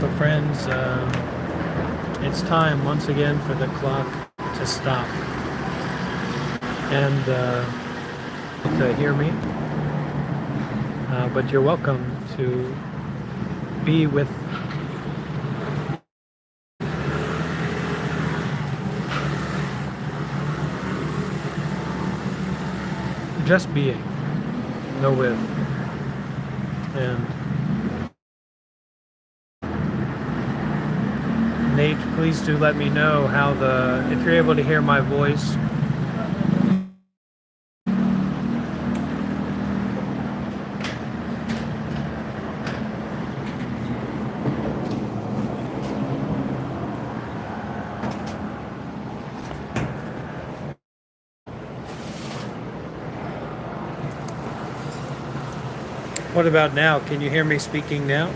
So friends, it's time once again for the clock to stop. And to hear me, but you're welcome to be with just being, no with. And Nate, please do let me know how if you're able to hear my voice. What about now? Can you hear me speaking now?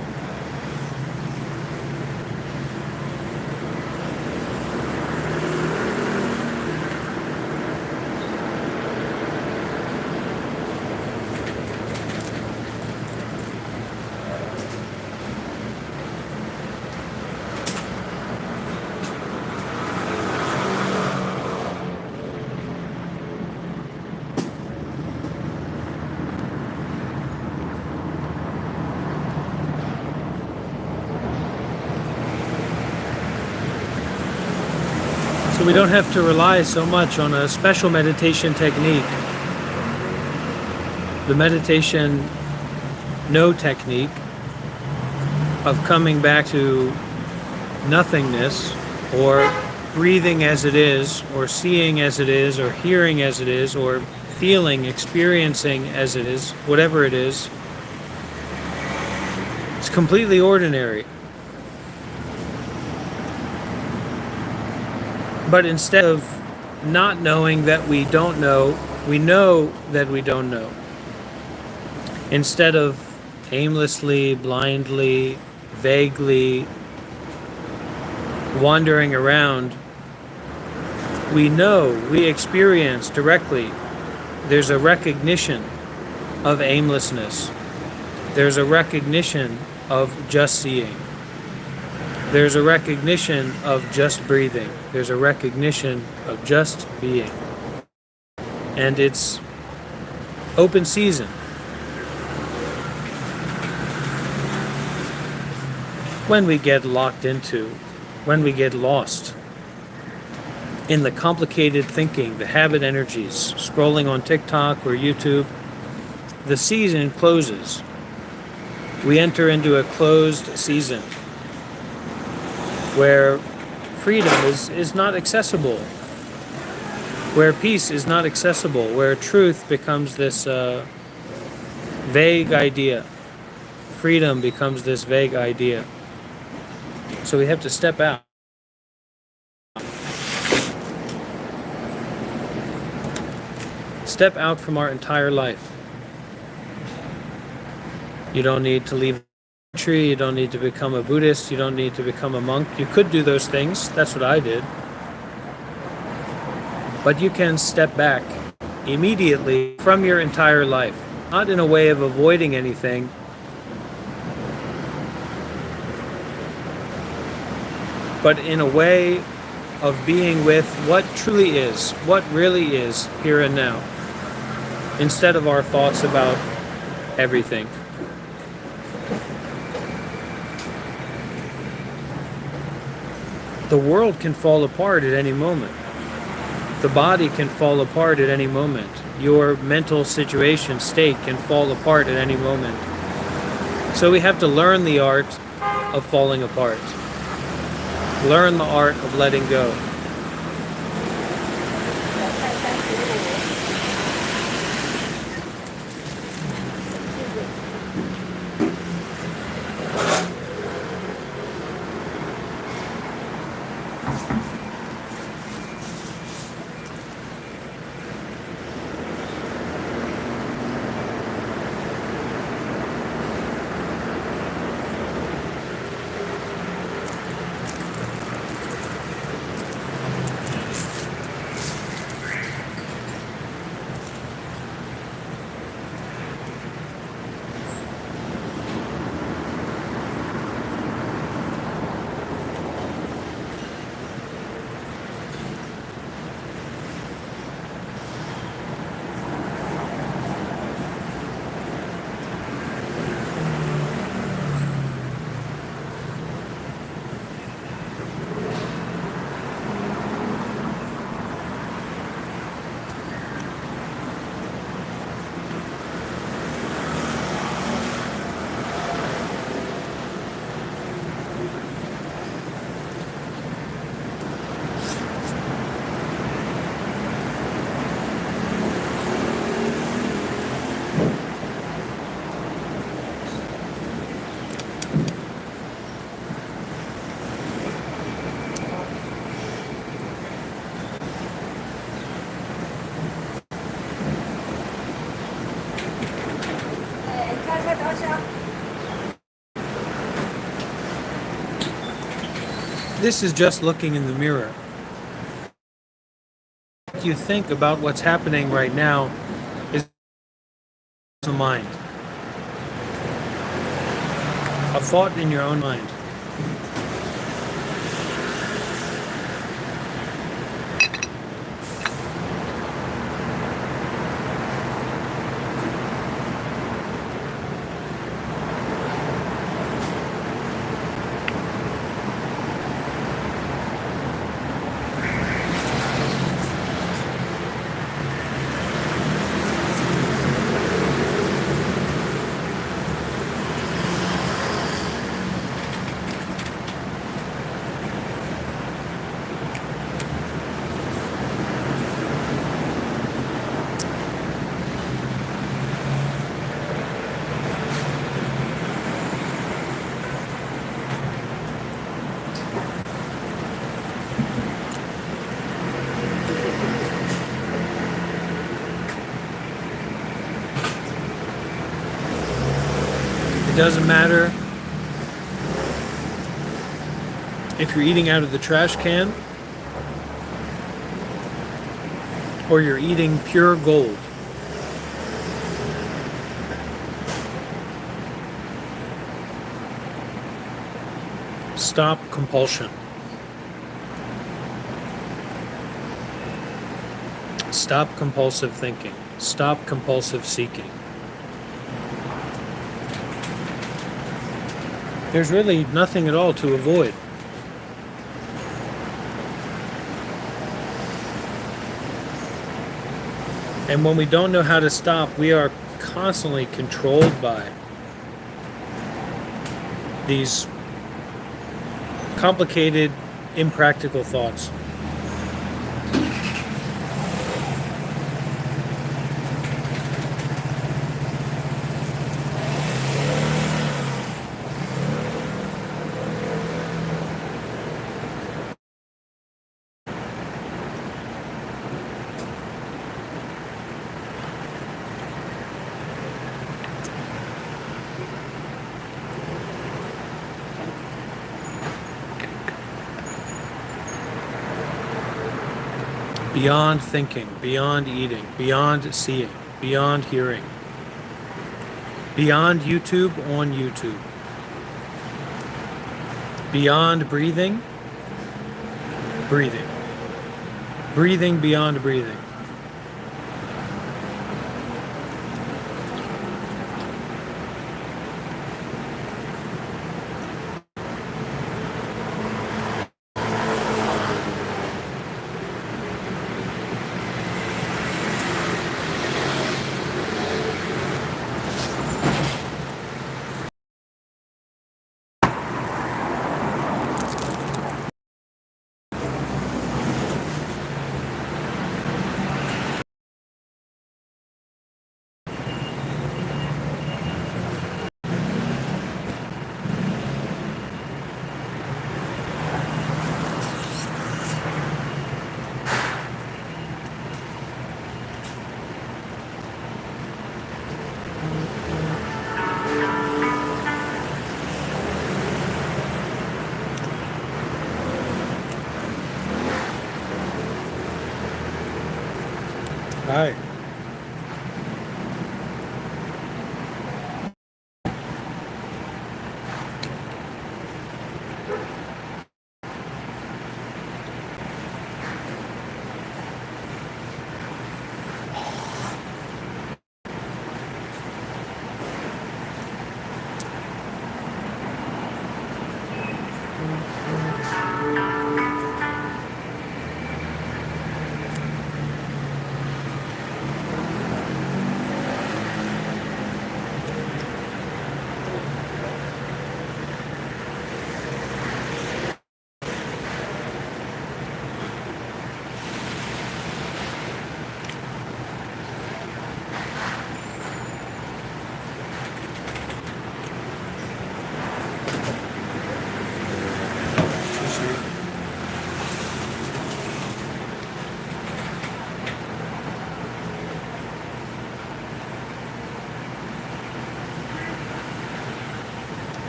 So we don't have to rely so much on a special meditation technique. The meditation no technique of coming back to nothingness, or breathing as it is, or seeing as it is, or hearing as it is, or feeling, experiencing as it is, whatever it is. It's completely ordinary. But instead of not knowing that we don't know, we know that we don't know. Instead of aimlessly, blindly, vaguely wandering around, we know, we experience directly. There's a recognition of aimlessness. There's a recognition of just seeing. There's a recognition of just breathing. There's a recognition of just being. And it's open season. When we get locked into, when we get lost in the complicated thinking, the habit energies, scrolling on TikTok or YouTube, the season closes. We enter into a closed season where freedom is not accessible, where peace is not accessible, where truth becomes this vague idea. Freedom becomes this vague idea. So we have to step out. Step out from our entire life. You don't need to leave the country, you don't need to become a Buddhist, you don't need to become a monk. You could do those things, that's what I did. But you can step back immediately from your entire life, not in a way of avoiding anything, but in a way of being with what truly is, what really is here and now, instead of our thoughts about everything. The world can fall apart at any moment. The body can fall apart at any moment. Your mental situation, state can fall apart at any moment. So we have to learn the art of falling apart. Learn the art of letting go. This is just looking in the mirror. What you think about what's happening right now is the mind. A thought in your own mind. It doesn't matter if you're eating out of the trash can or you're eating pure gold. Stop compulsion. Stop compulsive thinking. Stop compulsive seeking. There's really nothing at all to avoid. And when we don't know how to stop, we are constantly controlled by these complicated, impractical thoughts. Beyond thinking, beyond eating, beyond seeing, beyond hearing, beyond YouTube on YouTube, beyond breathing, breathing, breathing beyond breathing. Hi.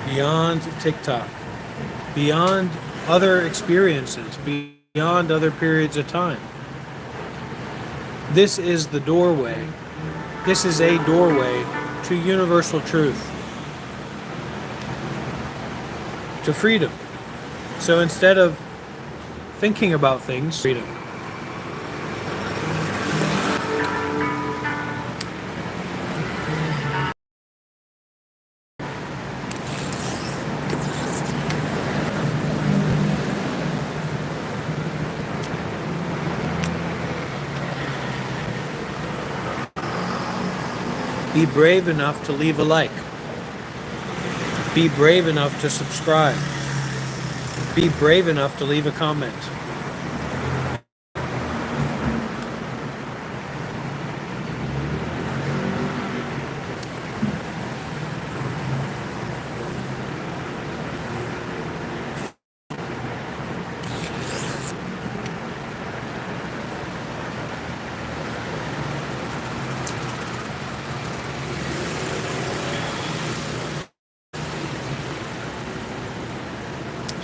Beyond TikTok, beyond other experiences, beyond other periods of time. This is the doorway. This is a doorway to universal truth, to freedom. So instead of thinking about things, freedom. Be brave enough to leave a like. Be brave enough to subscribe. Be brave enough to leave a comment.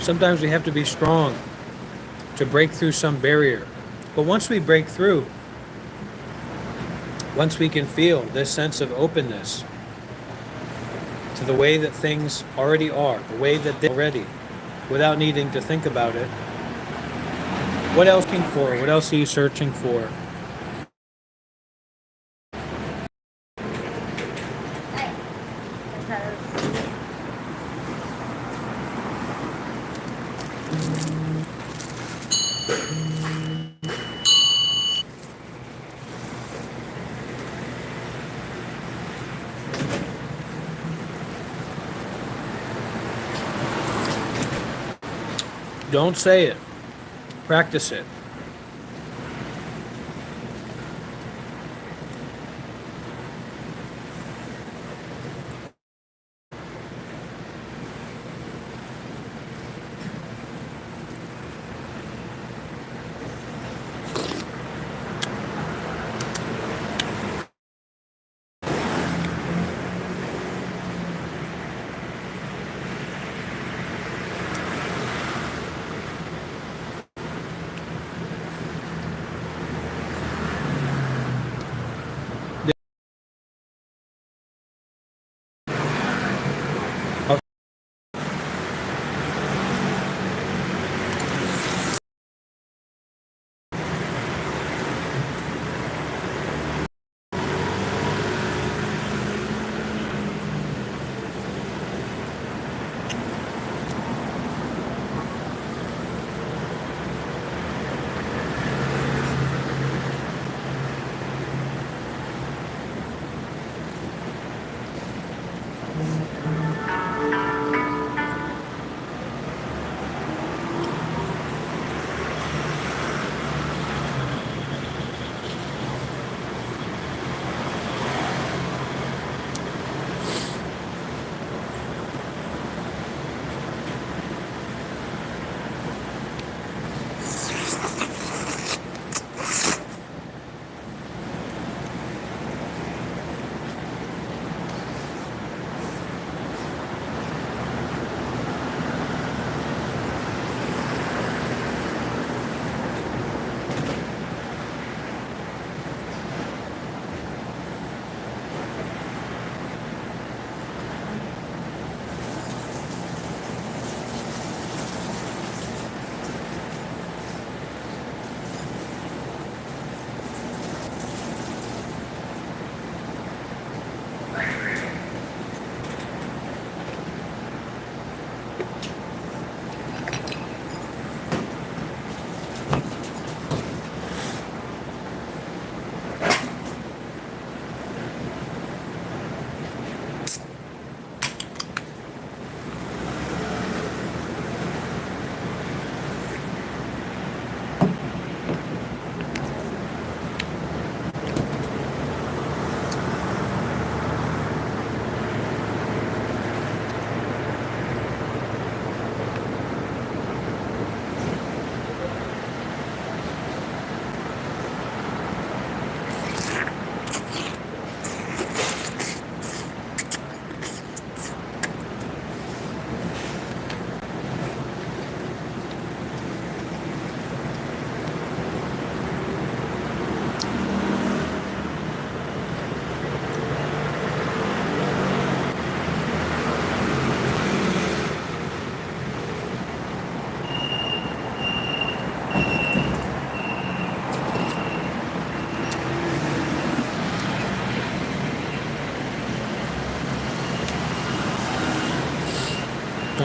Sometimes we have to be strong to break through some barrier. But once we break through, once we can feel this sense of openness to the way that things already are, the way that they're already, without needing to think about it, what else are you looking for? What else are you searching for? Don't say it. Practice it.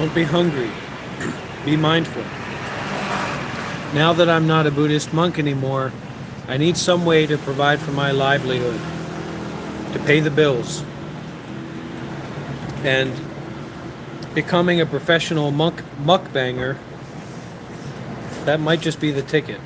Don't be hungry. Be mindful. Now that I'm not a Buddhist monk anymore, I need some way to provide for my livelihood, to pay the bills. And becoming a professional mukbanger, that might just be the ticket.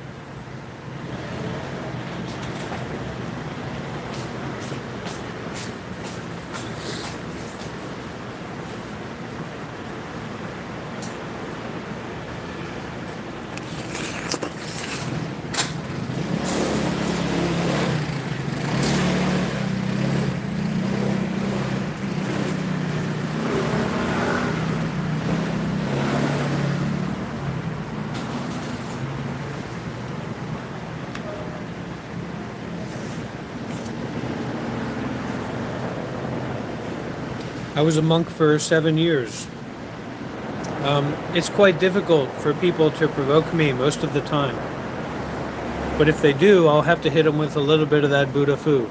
I was a monk for 7 years. It's quite difficult for people to provoke me most of the time. But if they do, I'll have to hit them with a little bit of that Buddha fu.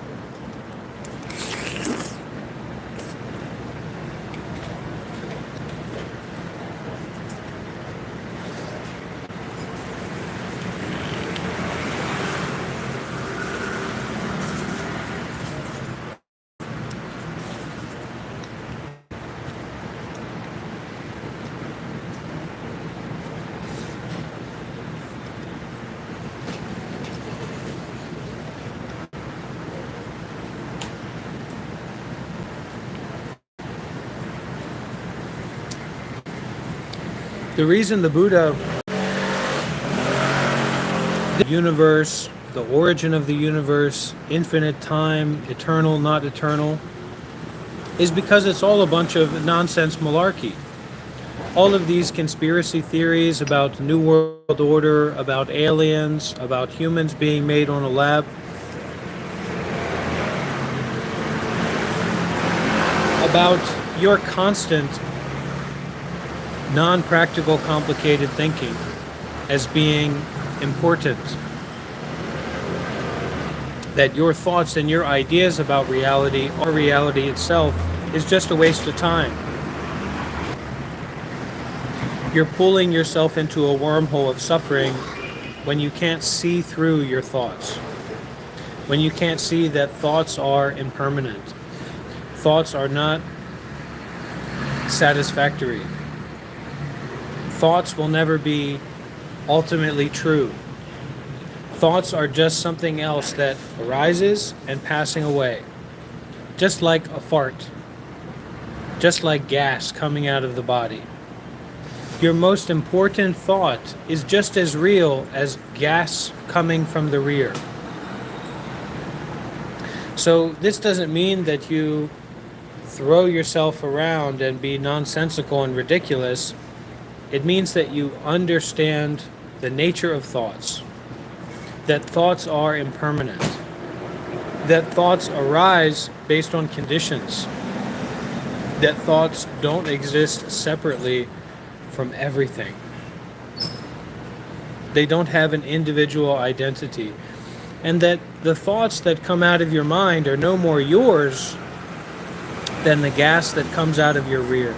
The reason the Buddha, the universe, the origin of the universe, infinite time, eternal, not eternal, is because it's all a bunch of nonsense malarkey. All of these conspiracy theories about New World Order, about aliens, about humans being made on a lab, about your constant non-practical, complicated thinking as being important. That your thoughts and your ideas about reality or reality itself is just a waste of time. You're pulling yourself into a wormhole of suffering when you can't see through your thoughts. When you can't see that thoughts are impermanent. Thoughts are not satisfactory. Thoughts will never be ultimately true. Thoughts are just something else that arises and passing away. Just like a fart. Just like gas coming out of the body. Your most important thought is just as real as gas coming from the rear. So this doesn't mean that you throw yourself around and be nonsensical and ridiculous. It means that you understand the nature of thoughts, that thoughts are impermanent, that thoughts arise based on conditions, that thoughts don't exist separately from everything. They don't have an individual identity, and that the thoughts that come out of your mind are no more yours than the gas that comes out of your rear.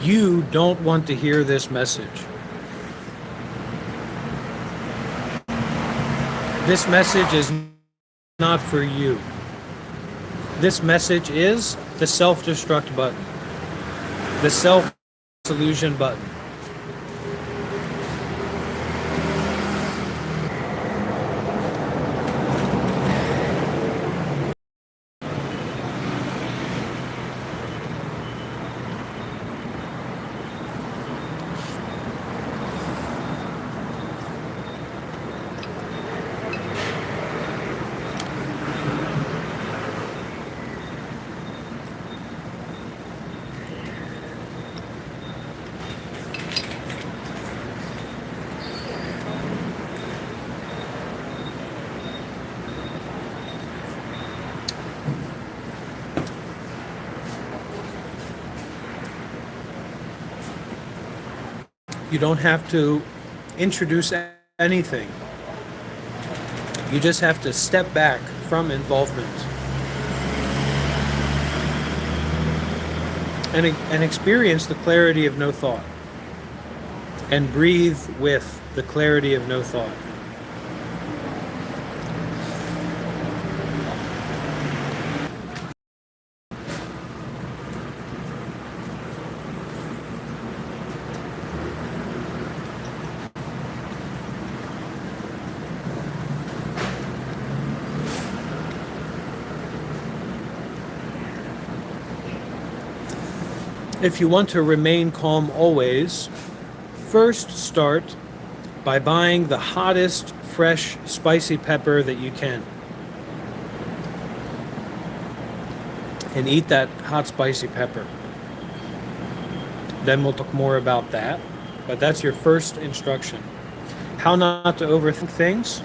You don't want to hear this message. This message is not for you. This message is the self-destruct button, the self-solution button. You don't have to introduce anything. You just have to step back from involvement and experience the clarity of no thought, and breathe with the clarity of no thought. If you want to remain calm always, first start by buying the hottest, fresh, spicy pepper that you can. And eat that hot, spicy pepper. Then we'll talk more about that. But that's your first instruction. How not to overthink things.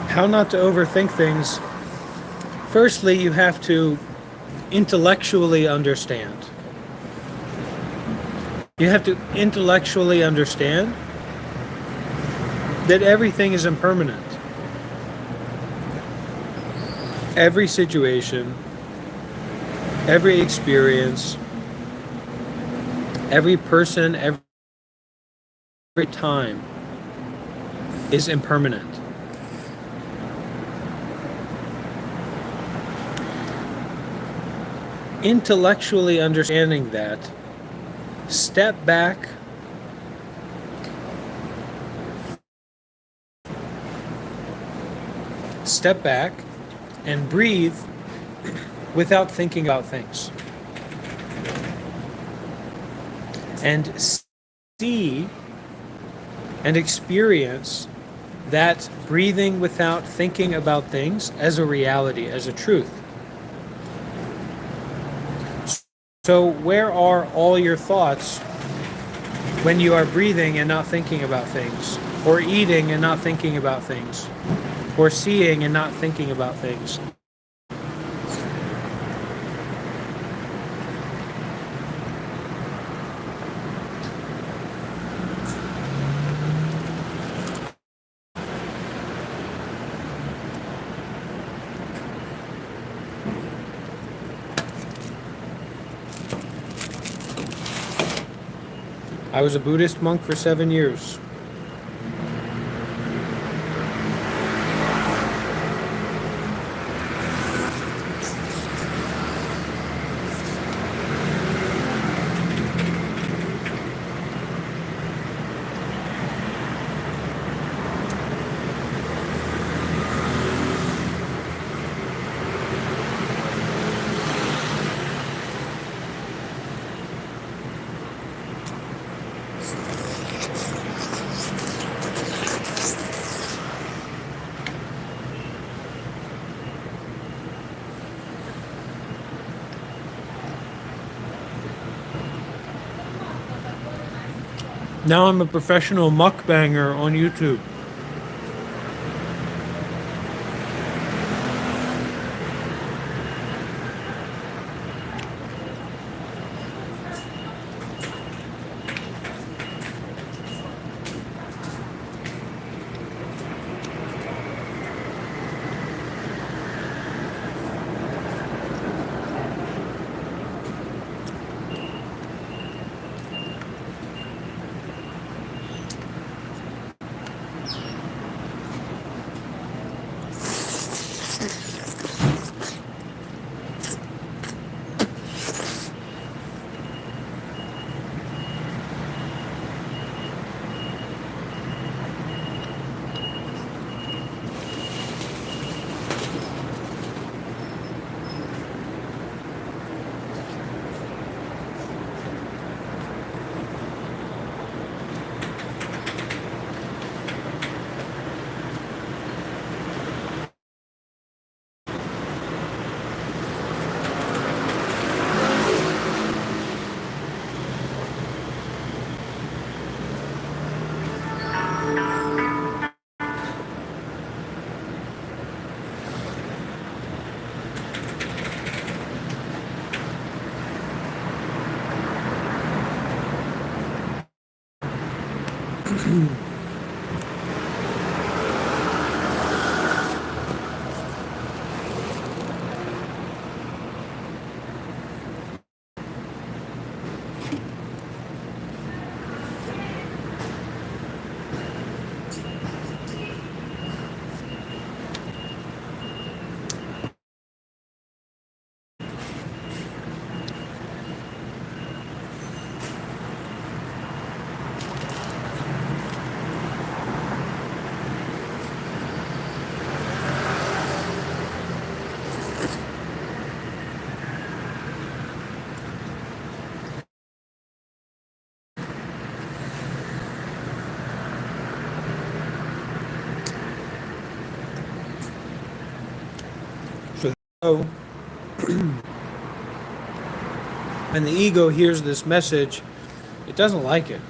How not to overthink things. Firstly, you have to intellectually understand. You have to intellectually understand that everything is impermanent. Every situation, every experience, every person, every time is impermanent. Intellectually understanding that, step back and breathe without thinking about things. And see and experience that breathing without thinking about things as a reality, as a truth. So where are all your thoughts when you are breathing and not thinking about things, or eating and not thinking about things, or seeing and not thinking about things? I was a Buddhist monk for 7 years. Now I'm a professional mukbanger on YouTube. So, when the ego hears this message, it doesn't like it.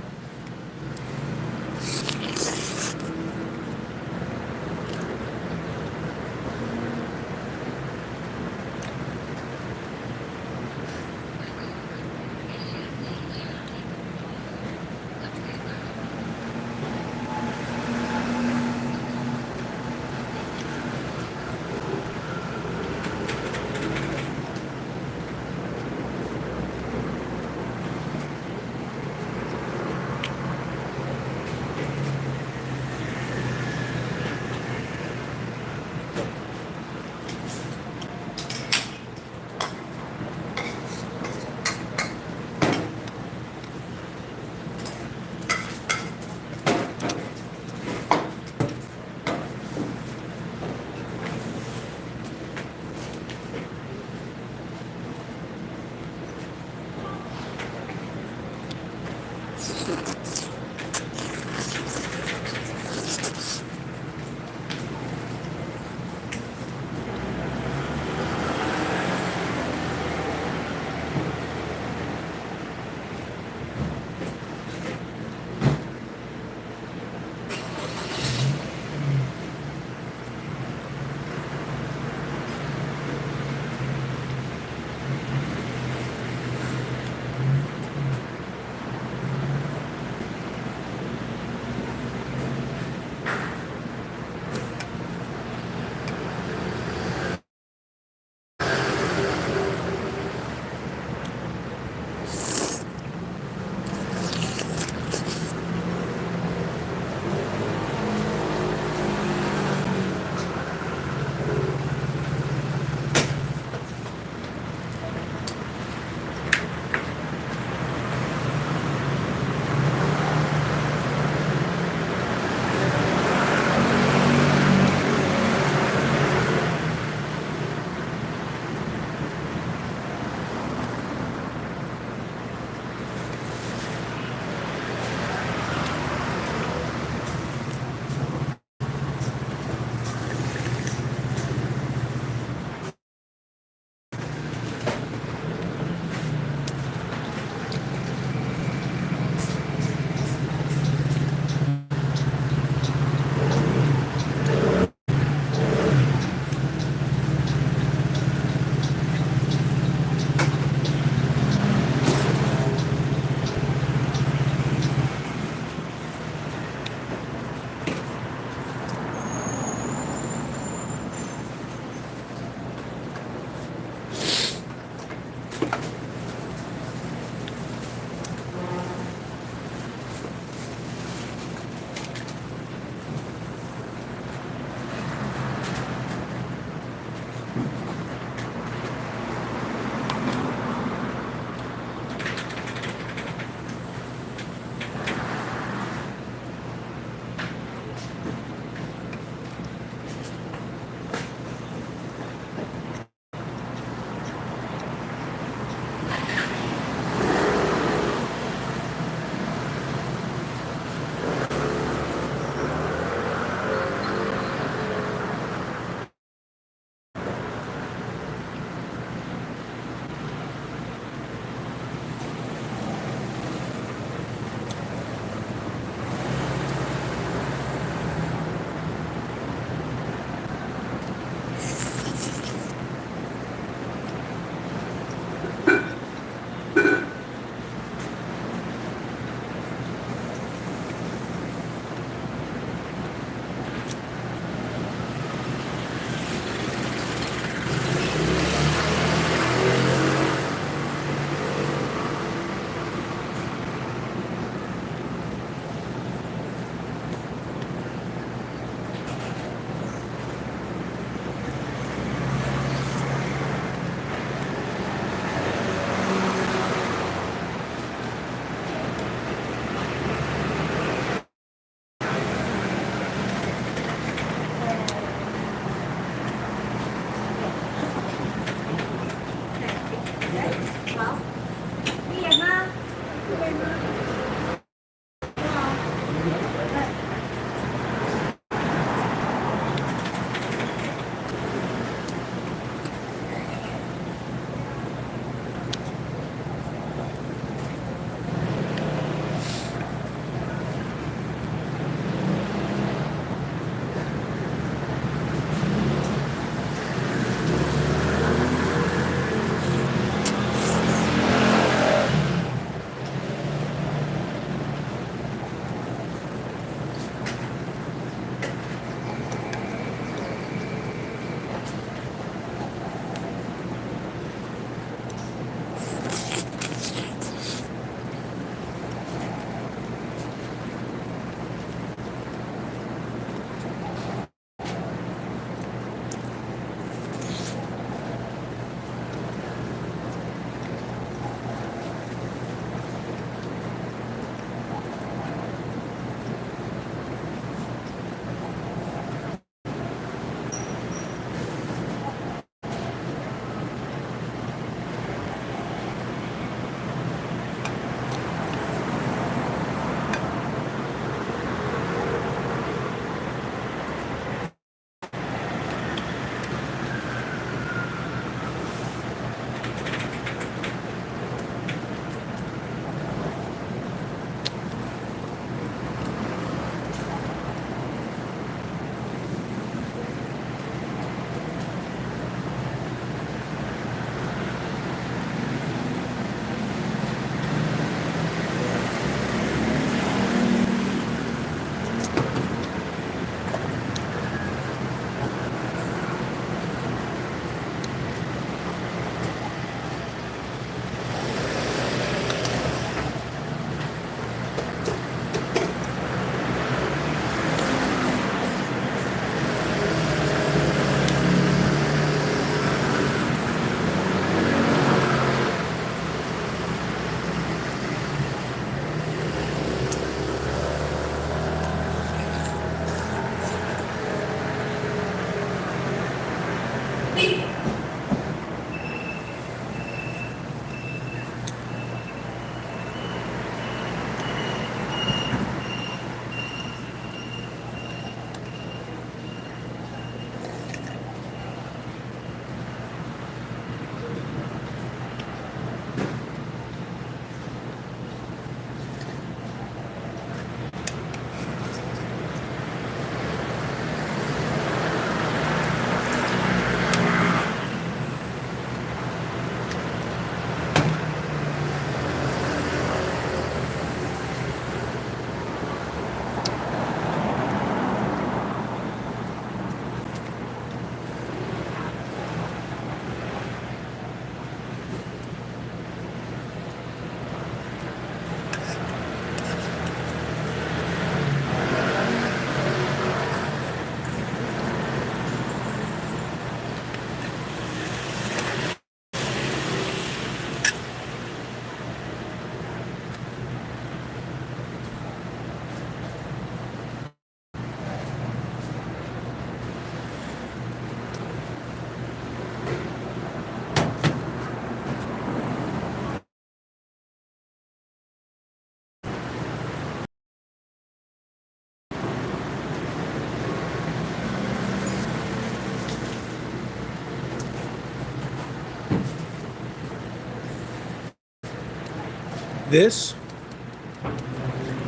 This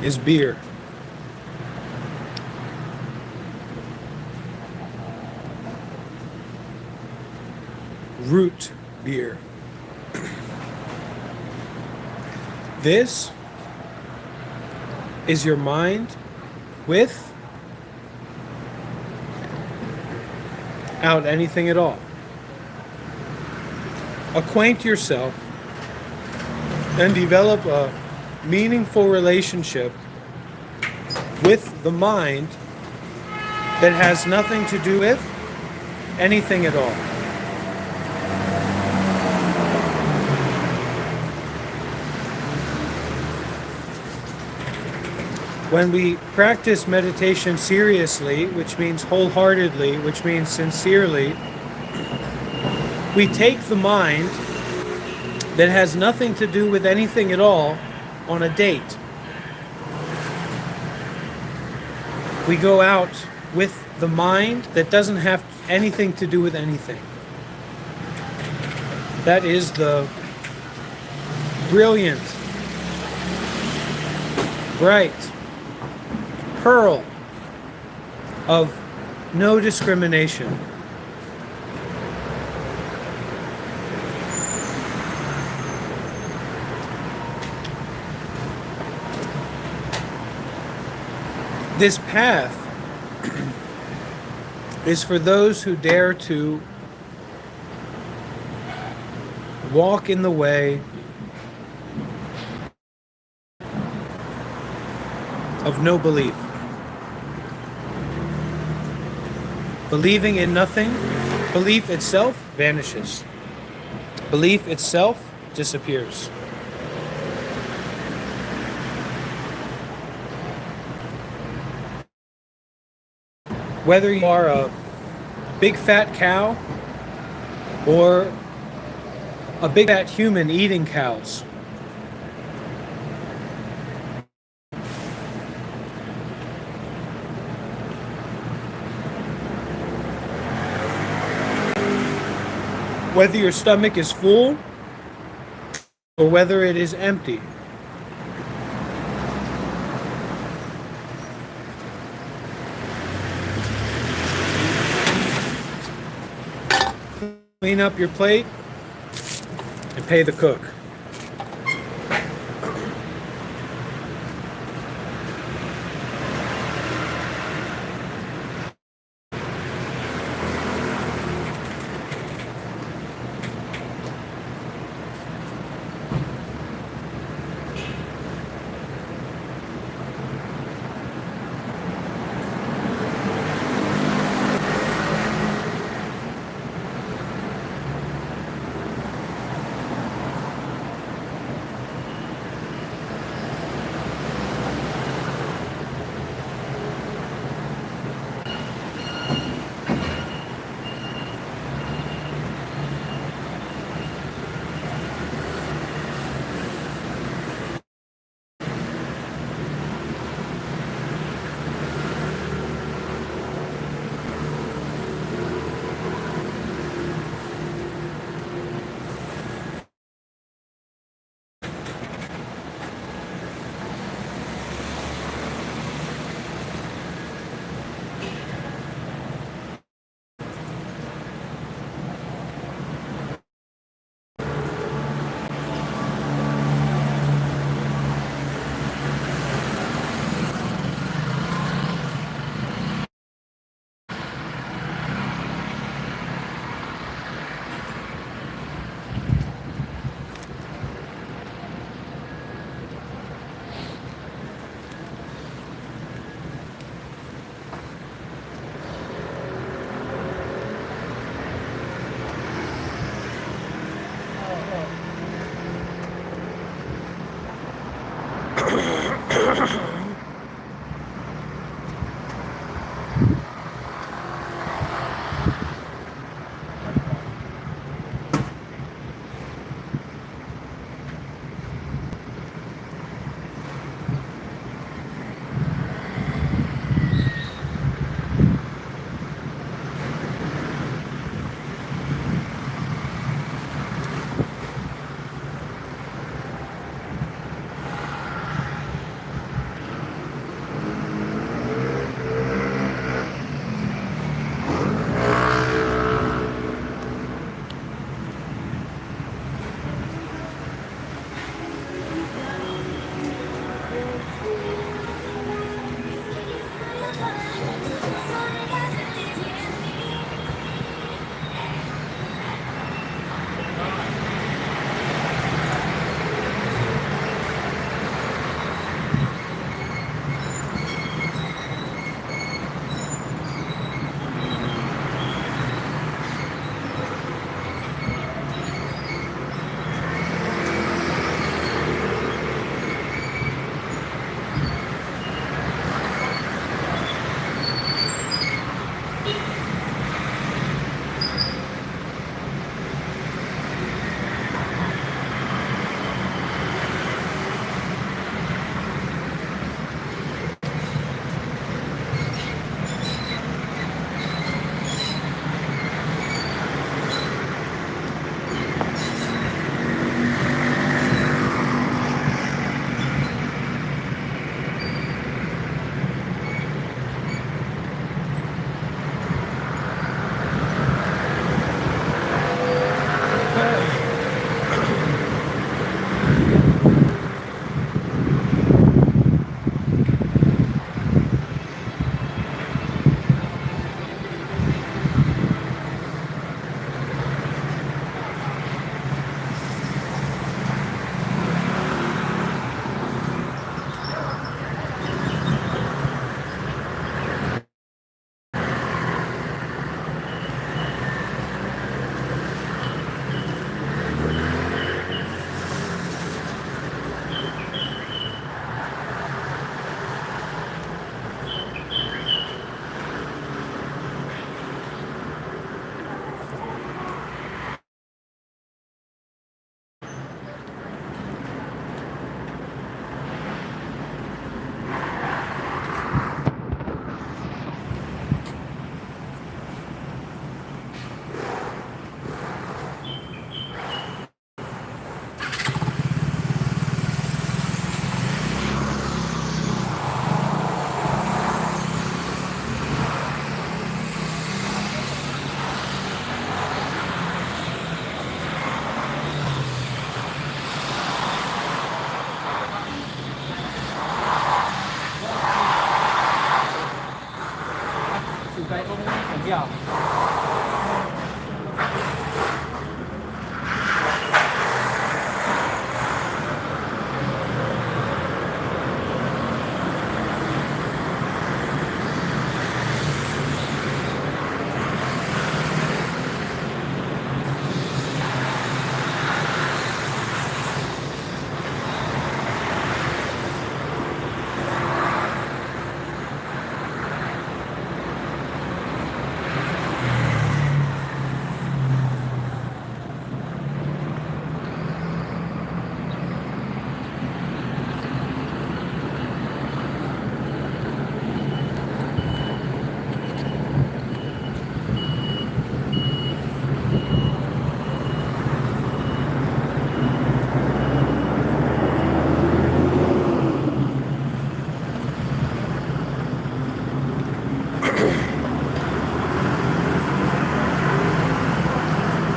is beer. Root beer. This is your mind without anything at all. Acquaint yourself and develop a meaningful relationship with the mind that has nothing to do with anything at all. When we practice meditation seriously, which means wholeheartedly, which means sincerely, we take the mind that has nothing to do with anything at all on a date. We go out with the mind that doesn't have anything to do with anything. That is the brilliant, bright pearl of no discrimination. This path is for those who dare to walk in the way of no belief. Believing in nothing, belief itself vanishes. Belief itself disappears. Whether you are a big fat cow or a big fat human eating cows, whether your stomach is full or whether it is empty, clean up your plate and pay the cook.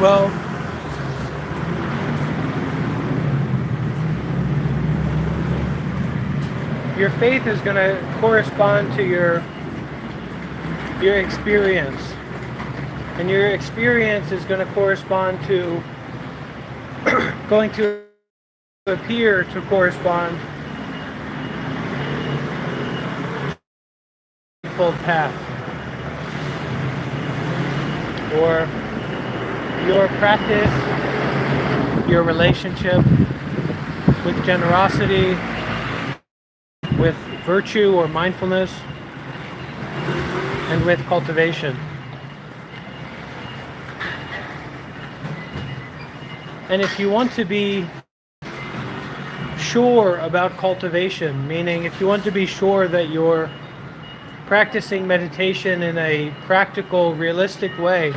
Well, your faith is going to correspond to your experience. And your experience is going to correspond to, going to appear to correspond to the full path. Or your practice, your relationship with generosity, with virtue or mindfulness, and with cultivation. And if you want to be sure about cultivation, meaning if you want to be sure that you're practicing meditation in a practical, realistic way,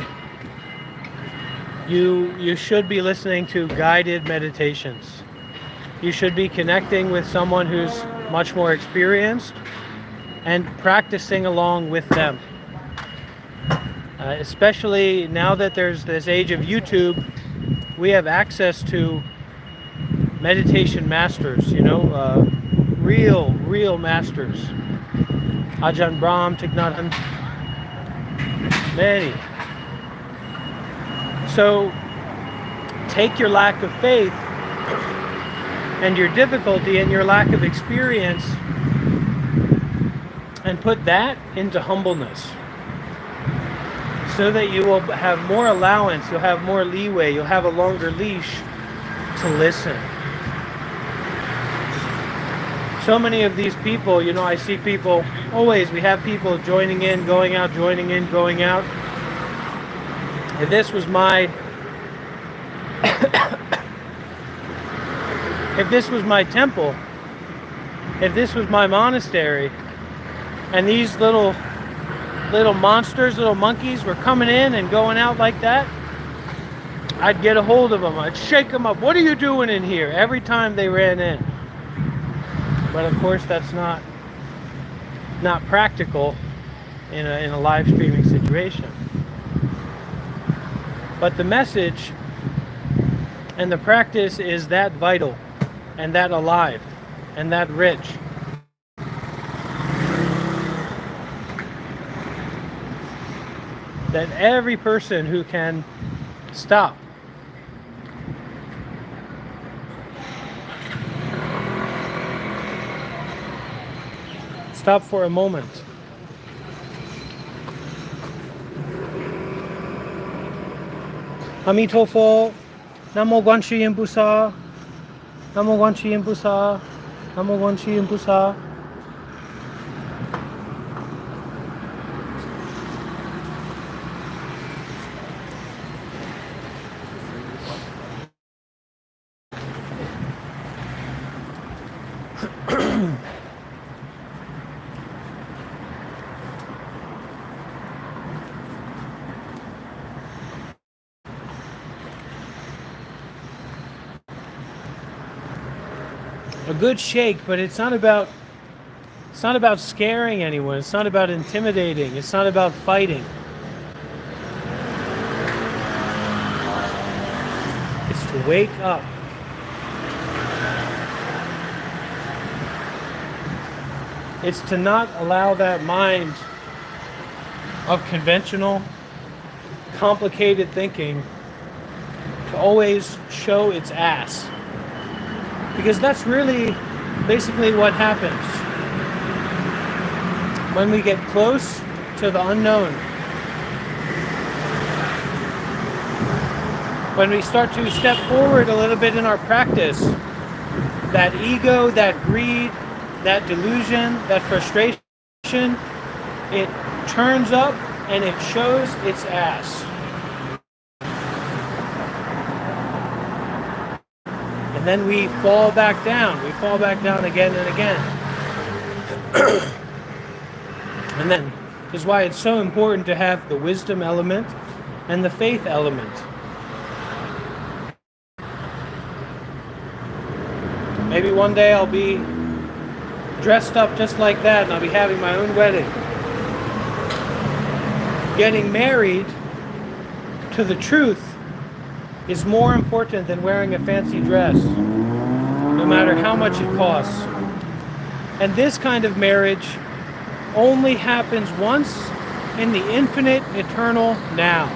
you should be listening to guided meditations. You should be connecting with someone who's much more experienced and practicing along with them. Especially now that there's this age of YouTube, we have access to meditation masters, real masters. Ajahn Brahm, Thich Nhat Hanh, many. So take your lack of faith and your difficulty and your lack of experience and put that into humbleness, so that you will have more allowance, you'll have more leeway, you'll have a longer leash to listen. So many of these people, I see people, always we have people joining in, going out, joining in, going out. If this was my if this was my temple, if this was my monastery, and these little monsters, little monkeys were coming in and going out like that, I'd get a hold of them. I'd shake them up. What are you doing in here? Every time they ran in. But of course, that's not practical in a live streaming situation. But the message and the practice is that vital and that alive and that rich. That every person who can stop for a moment Amitofo, Namo Guanchi Impusa, Namo Guanchi Impusa, Namo Guanchi Impusa. A good shake, but it's not about scaring anyone. It's not about intimidating. It's not about fighting. It's to wake up. It's to not allow that mind of conventional, complicated thinking to always show its ass. Because that's really basically what happens when we get close to the unknown. When we start to step forward a little bit in our practice, that ego, that greed, that delusion, that frustration, it turns up and it shows its ass. And then we fall back down. We fall back down again and again. And then, this is why it's so important to have the wisdom element and the faith element. Maybe one day I'll be dressed up just like that and I'll be having my own wedding. Getting married to the truth is more important than wearing a fancy dress, no matter how much it costs. And this kind of marriage only happens once in the infinite, eternal now.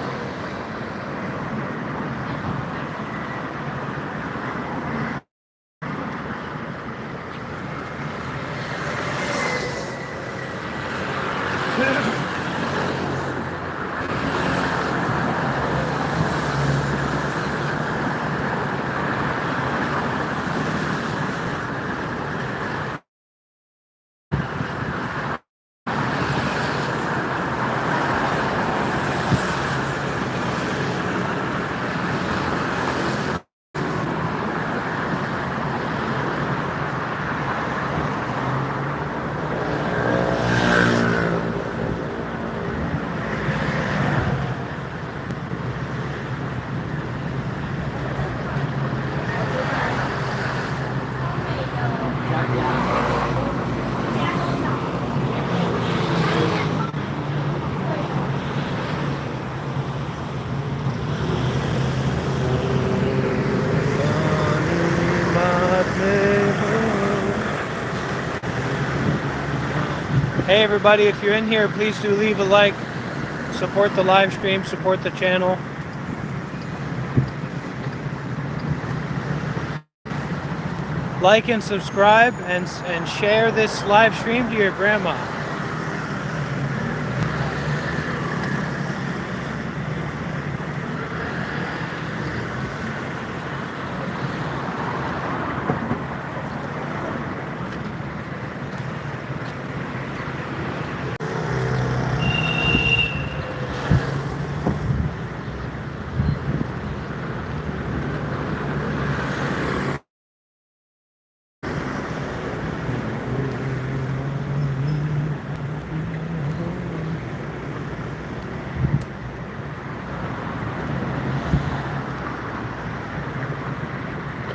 Hey everybody, if you're in here, please do leave a like, support the live stream, support the channel. Like and subscribe and share this live stream to your grandma.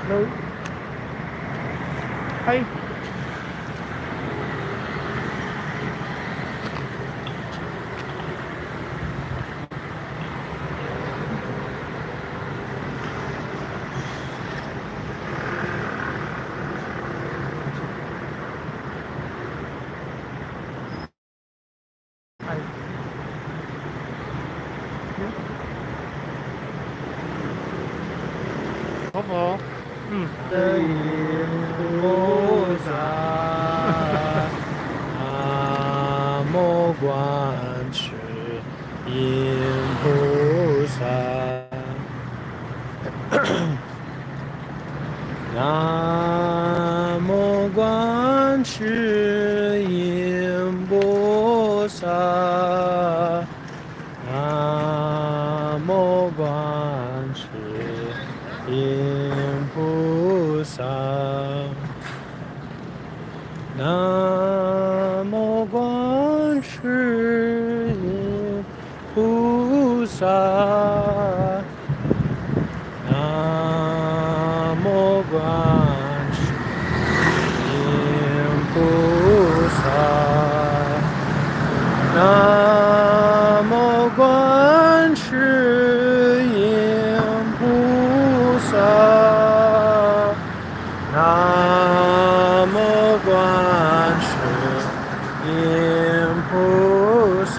Hello. Hi. Hello. 的引菩萨，南无观世音菩萨，南无观世音菩萨，南无观世音菩萨，南无观世音菩萨，南无观世音菩萨，南无观世音菩萨，南无观世音菩萨。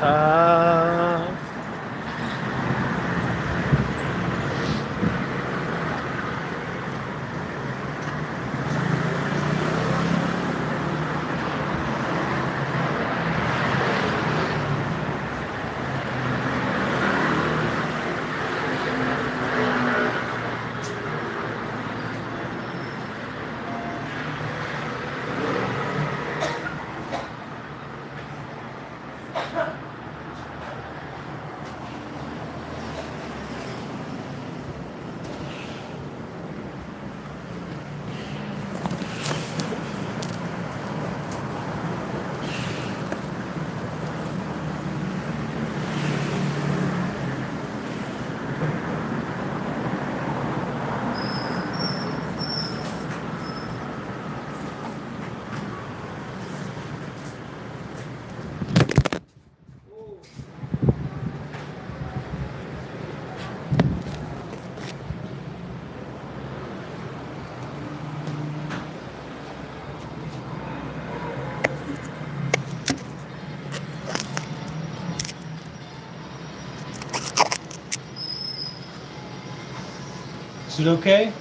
Is it okay?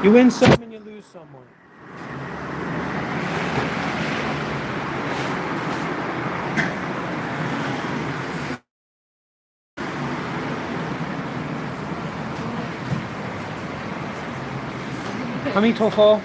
You win some and you lose someone. How many tofu?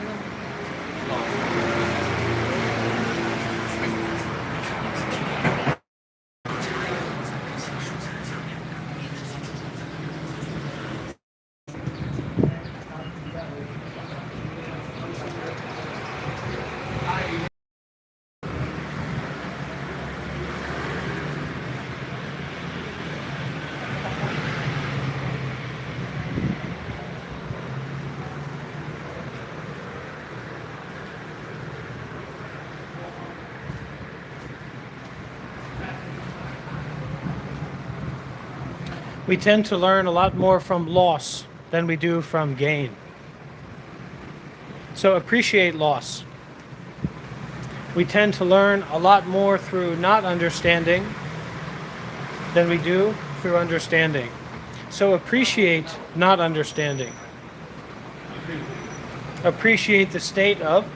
We tend to learn a lot more from loss than we do from gain. So appreciate loss. We tend to learn a lot more through not understanding than we do through understanding. So appreciate not understanding. Appreciate the state of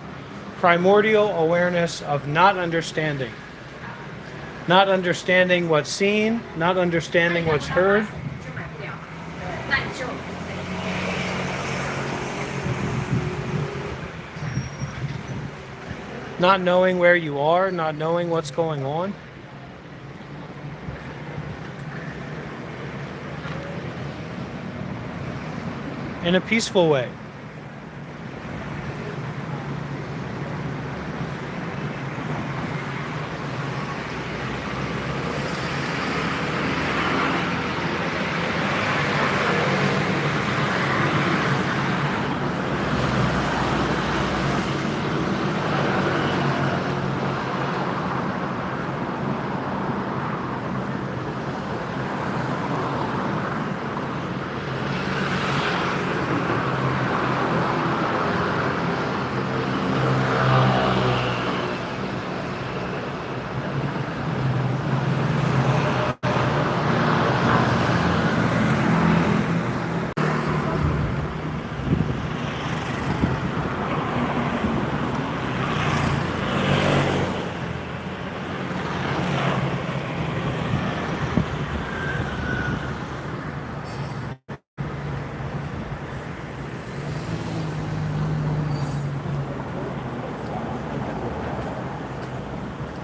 primordial awareness of not understanding. Not understanding what's seen, not understanding what's heard. Not knowing where you are, not knowing what's going on. In a peaceful way.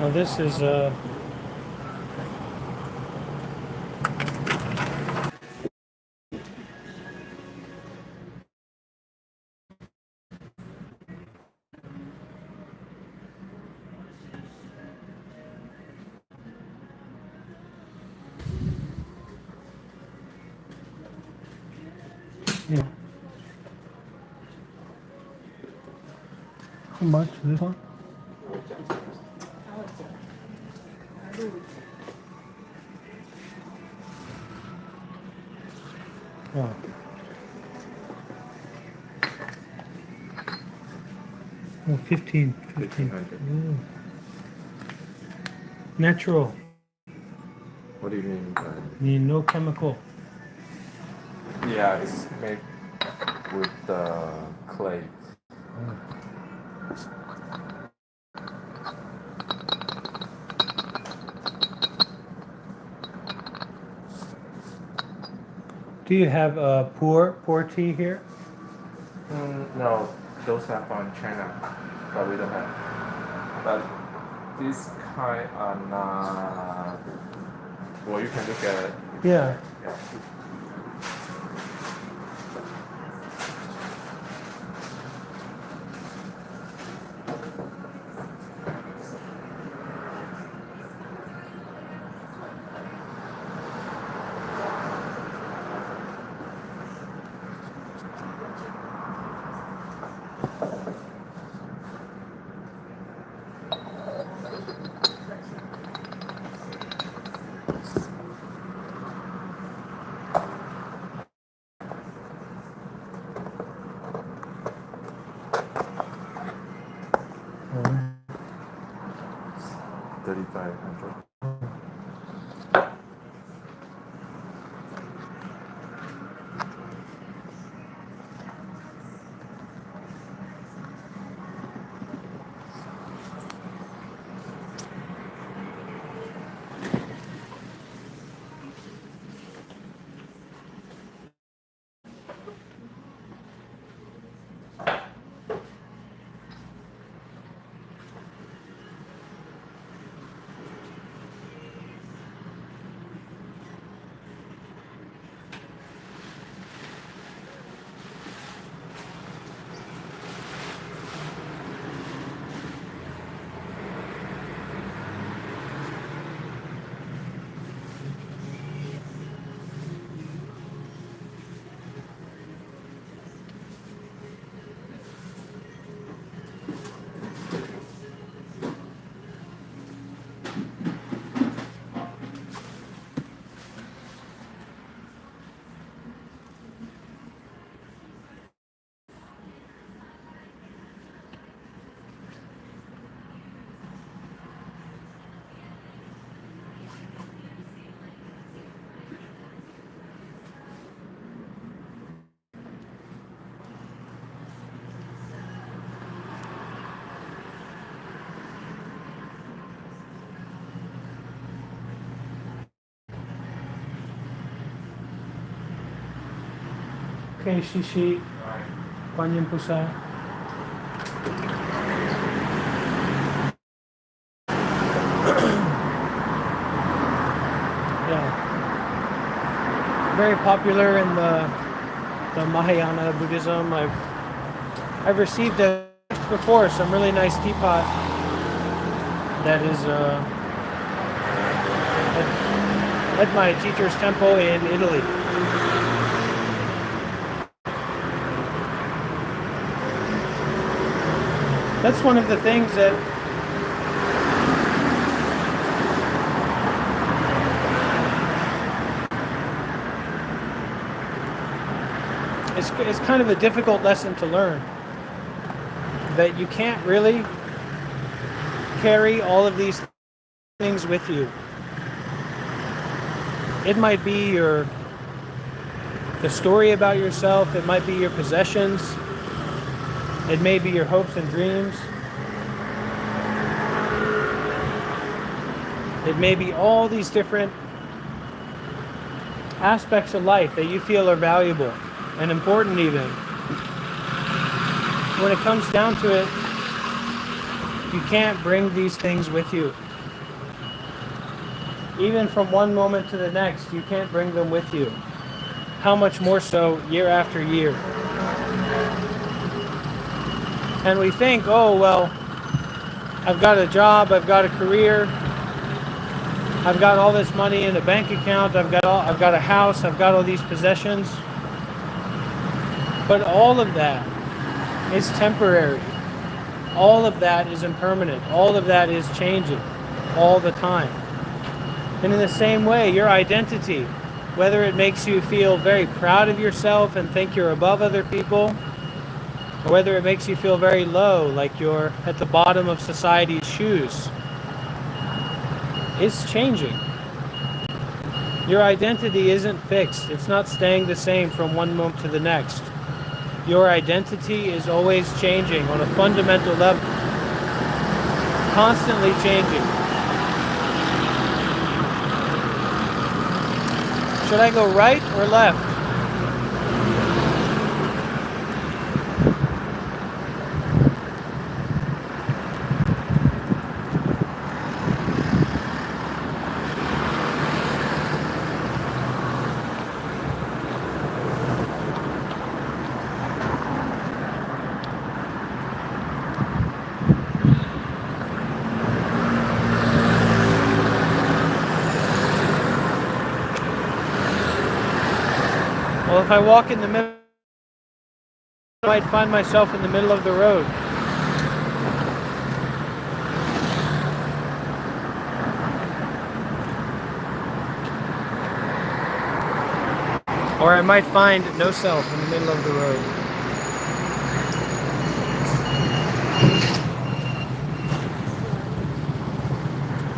Now this is yeah. How much this one? Oh. Oh, 15. 1500. Ooh. Natural. What do you mean by? No chemical. Yeah, it's made with clay. Do you have pour tea here? No, those are from China, but we don't have. But this kind are not. Well, you can look at it. Yeah. Yeah. Oh. 3500. Okay, Shishi. Kwan po sa. Yeah. Very popular in the Mahayana Buddhism. I've received a gift before, some really nice teapot that is at my teacher's temple in Italy. That's one of the things that it's kind of a difficult lesson to learn, that you can't really carry all of these things with you. It might be the story about yourself, it might be your possessions, it may be your hopes and dreams, it may be all these different aspects of life that you feel are valuable and important even. When it comes down to it, you can't bring these things with you. Even from one moment to the next, you can't bring them with you. How much more so year after year? And we think, oh, well, I've got a job, I've got a career, I've got all this money in a bank account, I've got a house, I've got all these possessions. But all of that is temporary. All of that is impermanent. All of that is changing all the time. And in the same way, your identity, whether it makes you feel very proud of yourself and think you're above other people, or whether it makes you feel very low, like you're at the bottom of society's shoes, is changing. Your identity isn't fixed. It's not staying the same from one moment to the next. Your identity is always changing on a fundamental level, constantly changing. Should I go right or left? Well, if I walk in the middle, I might find myself in the middle of the road. Or I might find no self in the middle of the road.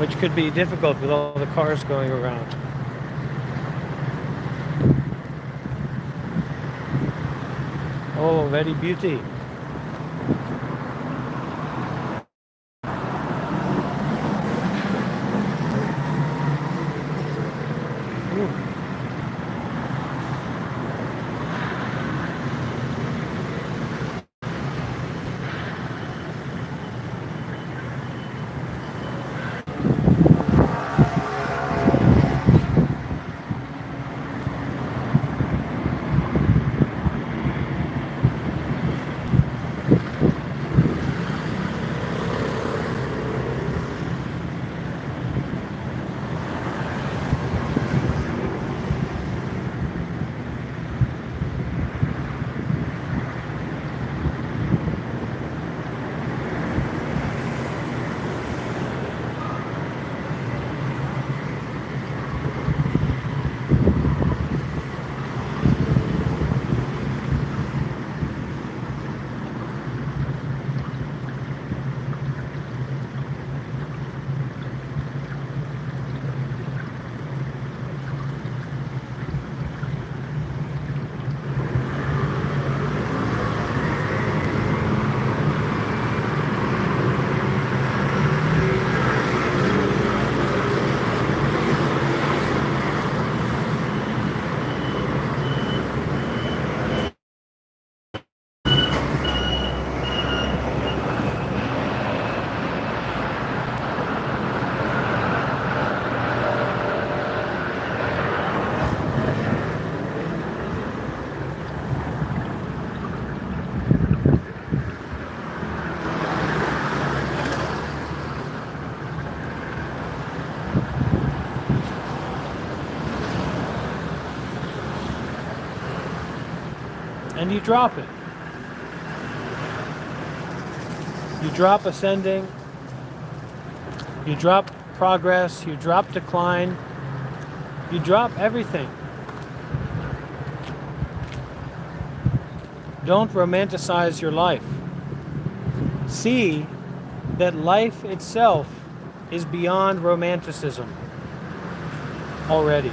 Which could be difficult with all the cars going around. Oh, very beauty. And you drop it. You drop ascending, you drop progress, you drop decline, you drop everything. Don't romanticize your life. See that life itself is beyond romanticism already.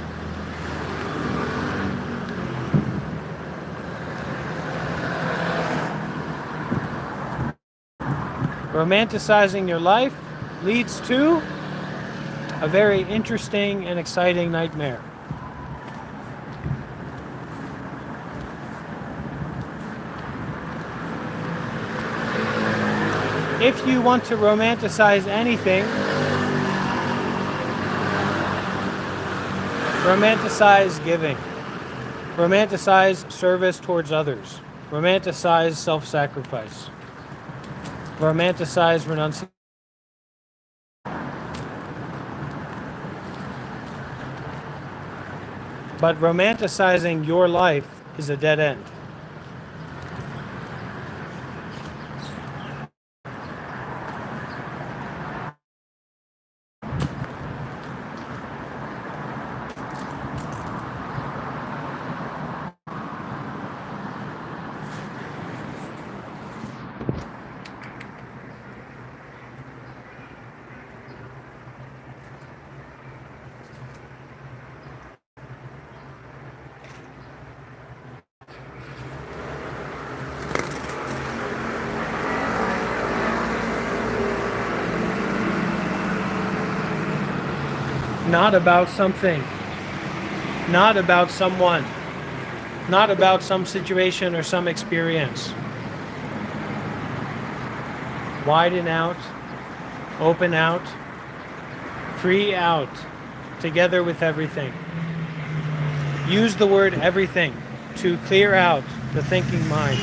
Romanticizing your life leads to a very interesting and exciting nightmare. If you want to romanticize anything, romanticize giving, romanticize service towards others, romanticize self-sacrifice, romanticize renunciation. But romanticizing your life is a dead end. not about something, not about someone, not about some situation or some experience. Widen out, open out, free out, together with everything. Use the word everything to clear out the thinking mind.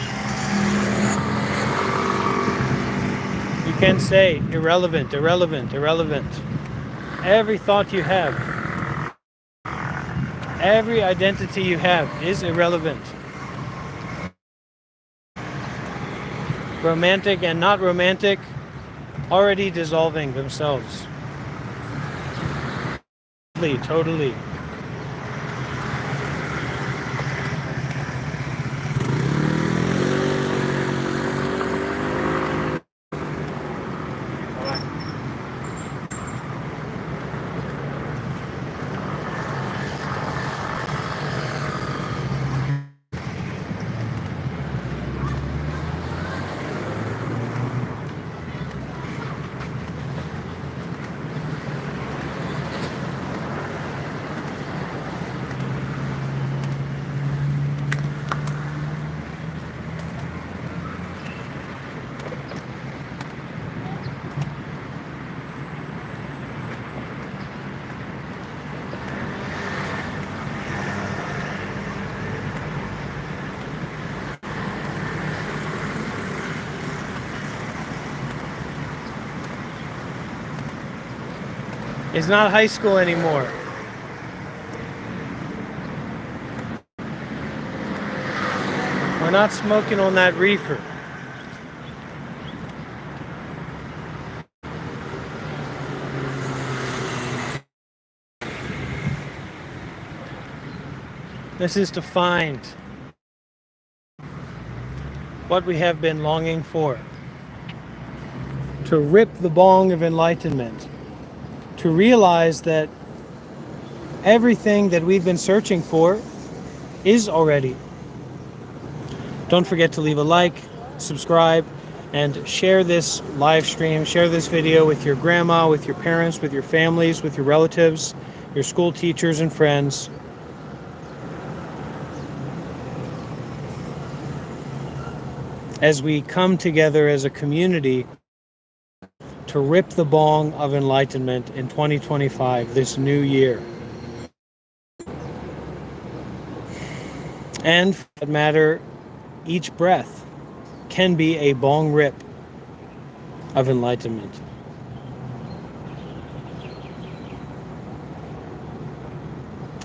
You can say irrelevant, irrelevant, irrelevant. Every thought you have, every identity you have is irrelevant. Romantic and not romantic already dissolving themselves. Totally. It's not high school anymore. We're not smoking on that reefer. This is to find what we have been longing for. To rip the bong of enlightenment. To realize that everything that we've been searching for is already. Don't forget to leave a like, subscribe, and share this live stream, share this video with your grandma, with your parents, with your families, with your relatives, your school teachers and friends. As we come together as a community to rip the bong of enlightenment in 2025, this new year. And for that matter, each breath can be a bong rip of enlightenment.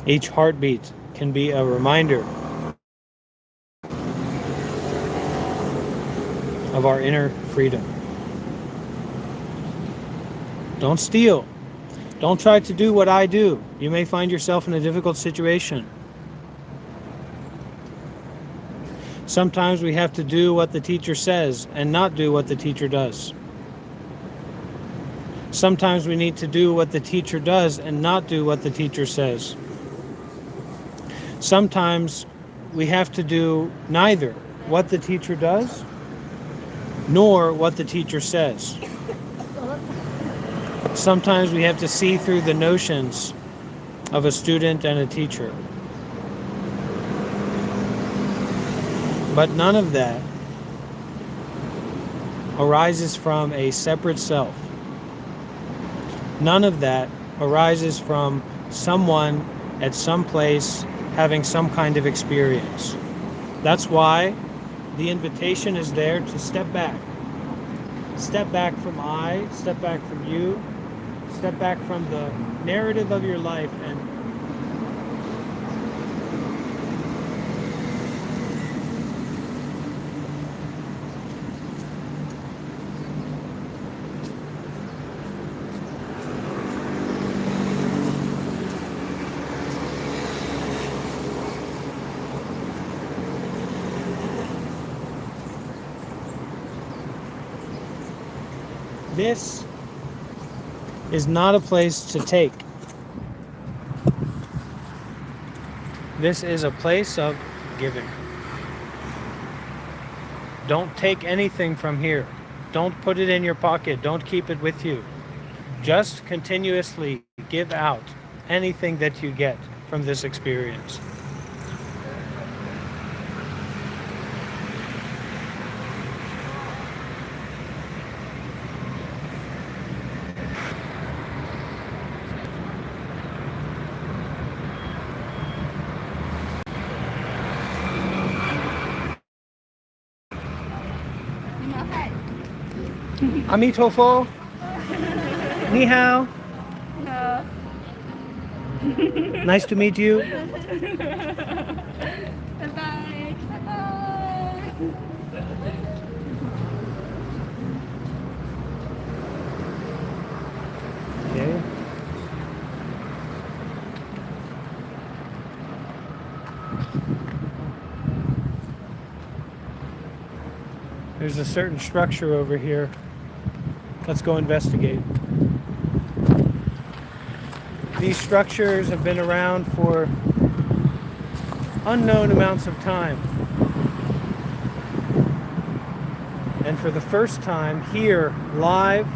Each heartbeat can be a reminder of our inner freedom. Don't steal. Don't try to do what I do. You may find yourself in a difficult situation. Sometimes we have to do what the teacher says and not do what the teacher does. Sometimes we need to do what the teacher does and not do what the teacher says. Sometimes we have to do neither what the teacher does nor what the teacher says. Sometimes we have to see through the notions of a student and a teacher. But none of that arises from a separate self. None of that arises from someone at some place having some kind of experience. That's why the invitation is there to step back. Step back from I, step back from you, step back from the narrative of your life and this is not a place to take. This is a place of giving. Don't take anything from here. Don't put it in your pocket. Don't keep it with you. Just continuously give out anything that you get from this experience. Amitofo. Ni hao. No. Nice to meet you. Bye-bye. Bye-bye. Okay. There's a certain structure over here. Let's go investigate. These structures have been around for unknown amounts of time. And for the first time here, live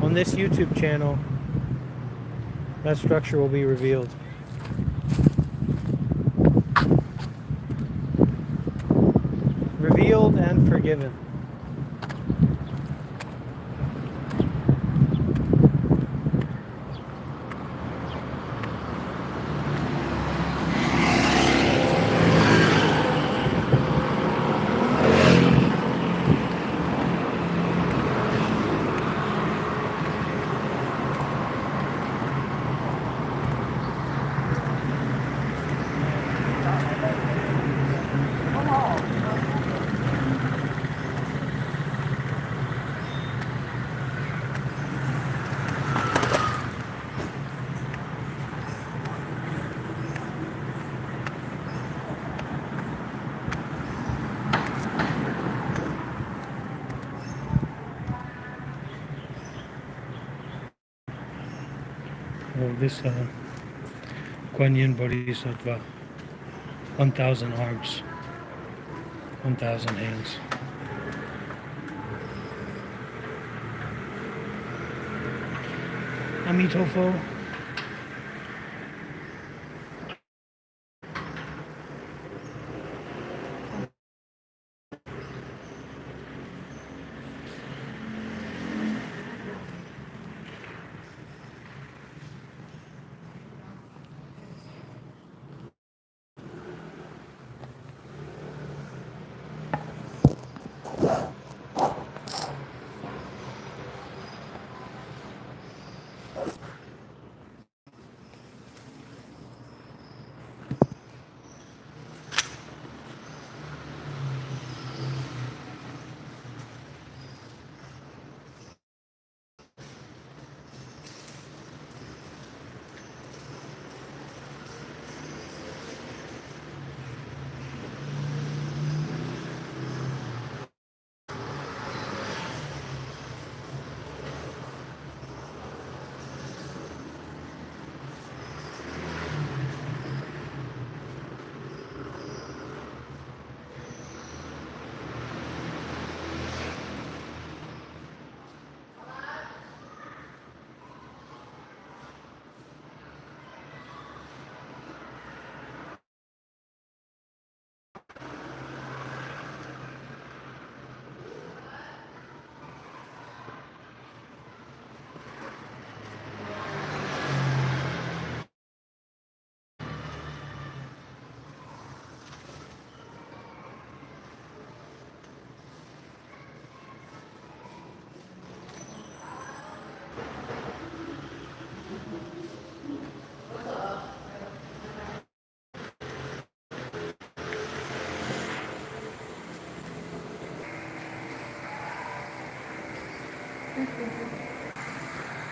on this YouTube channel, that structure will be revealed. Revealed and forgiven. Oh, this Kuan Yin Bodhisattva, 1,000 arms, 1,000 hands. Amitofo.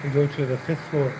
We go to the 5th floor.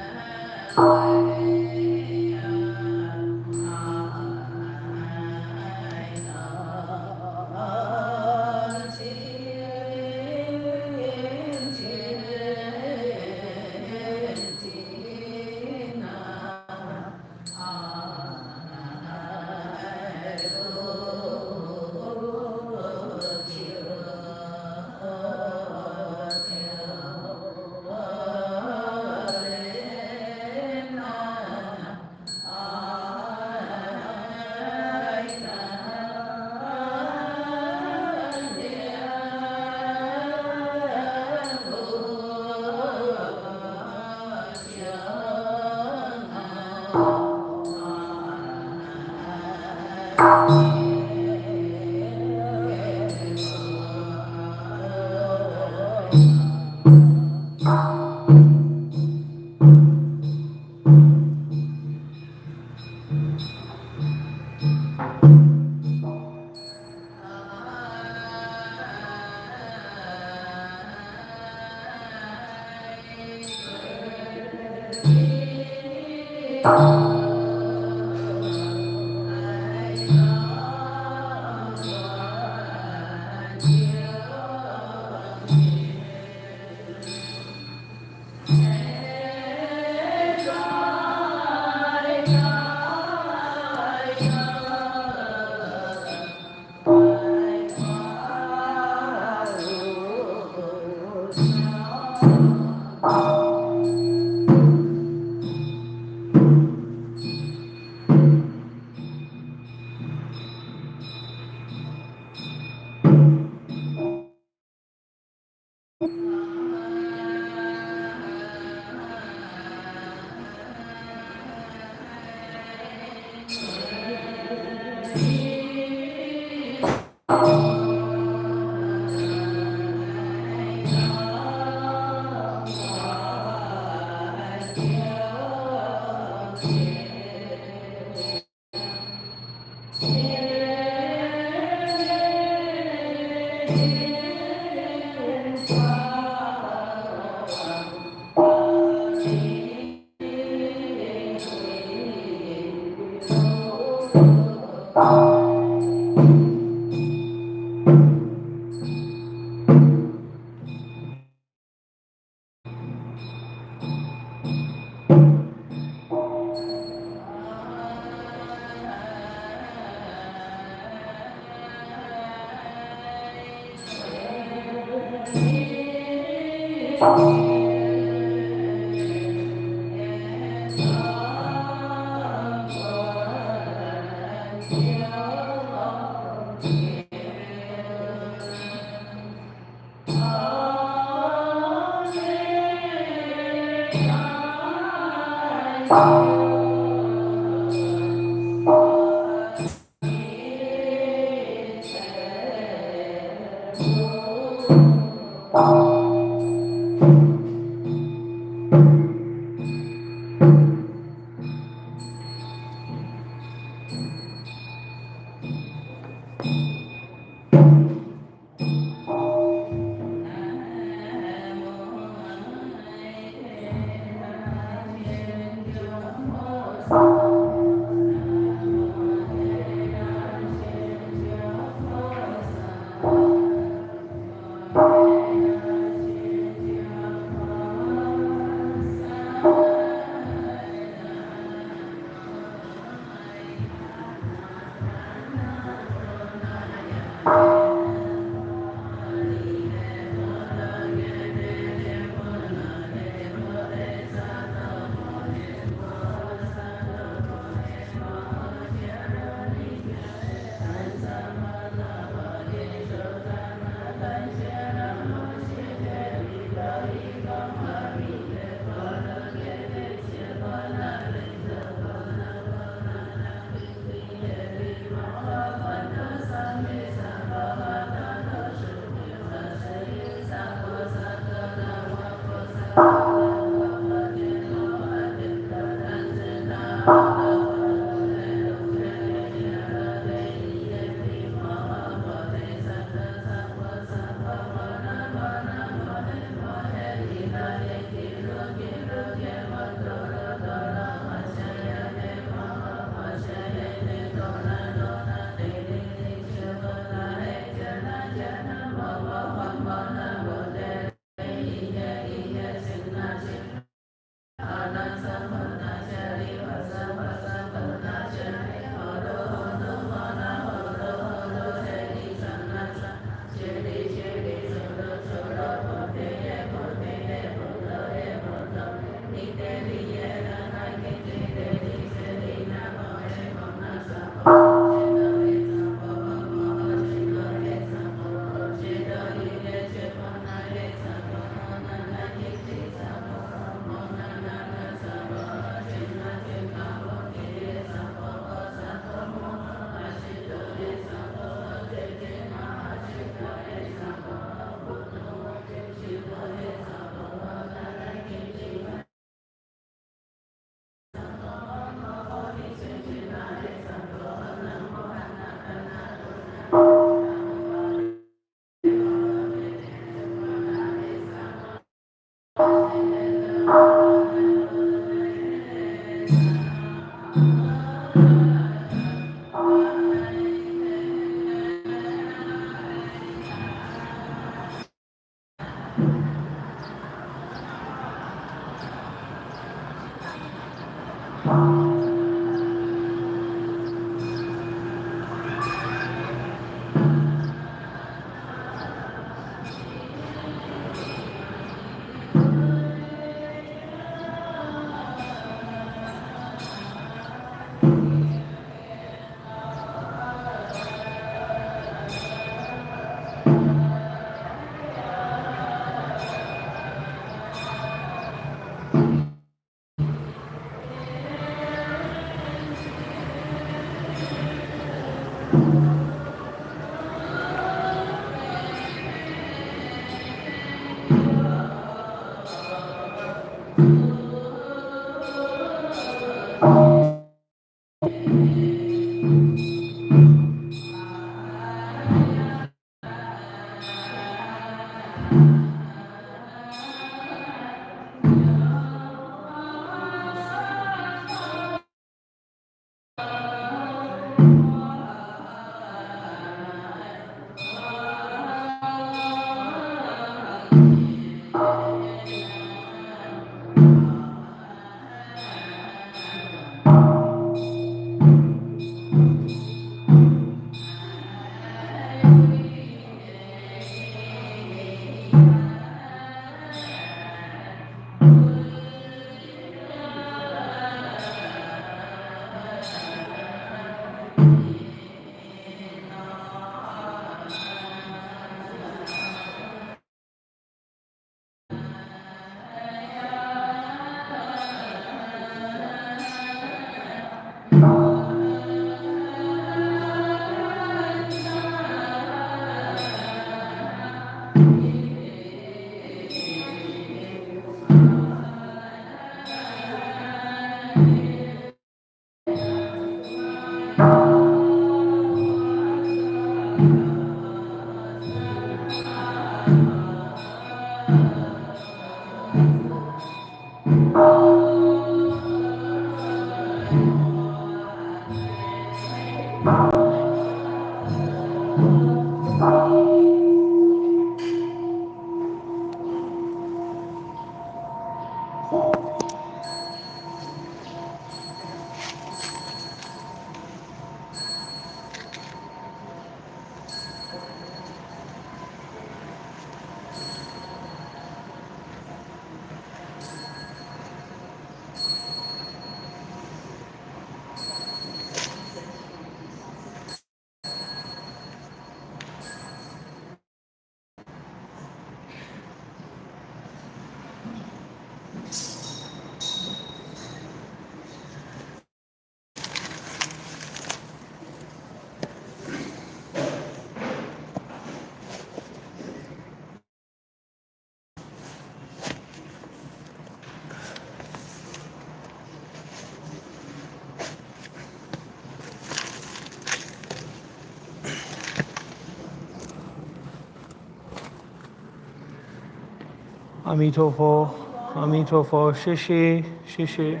阿弥陀佛，阿弥陀佛，谢谢，谢谢。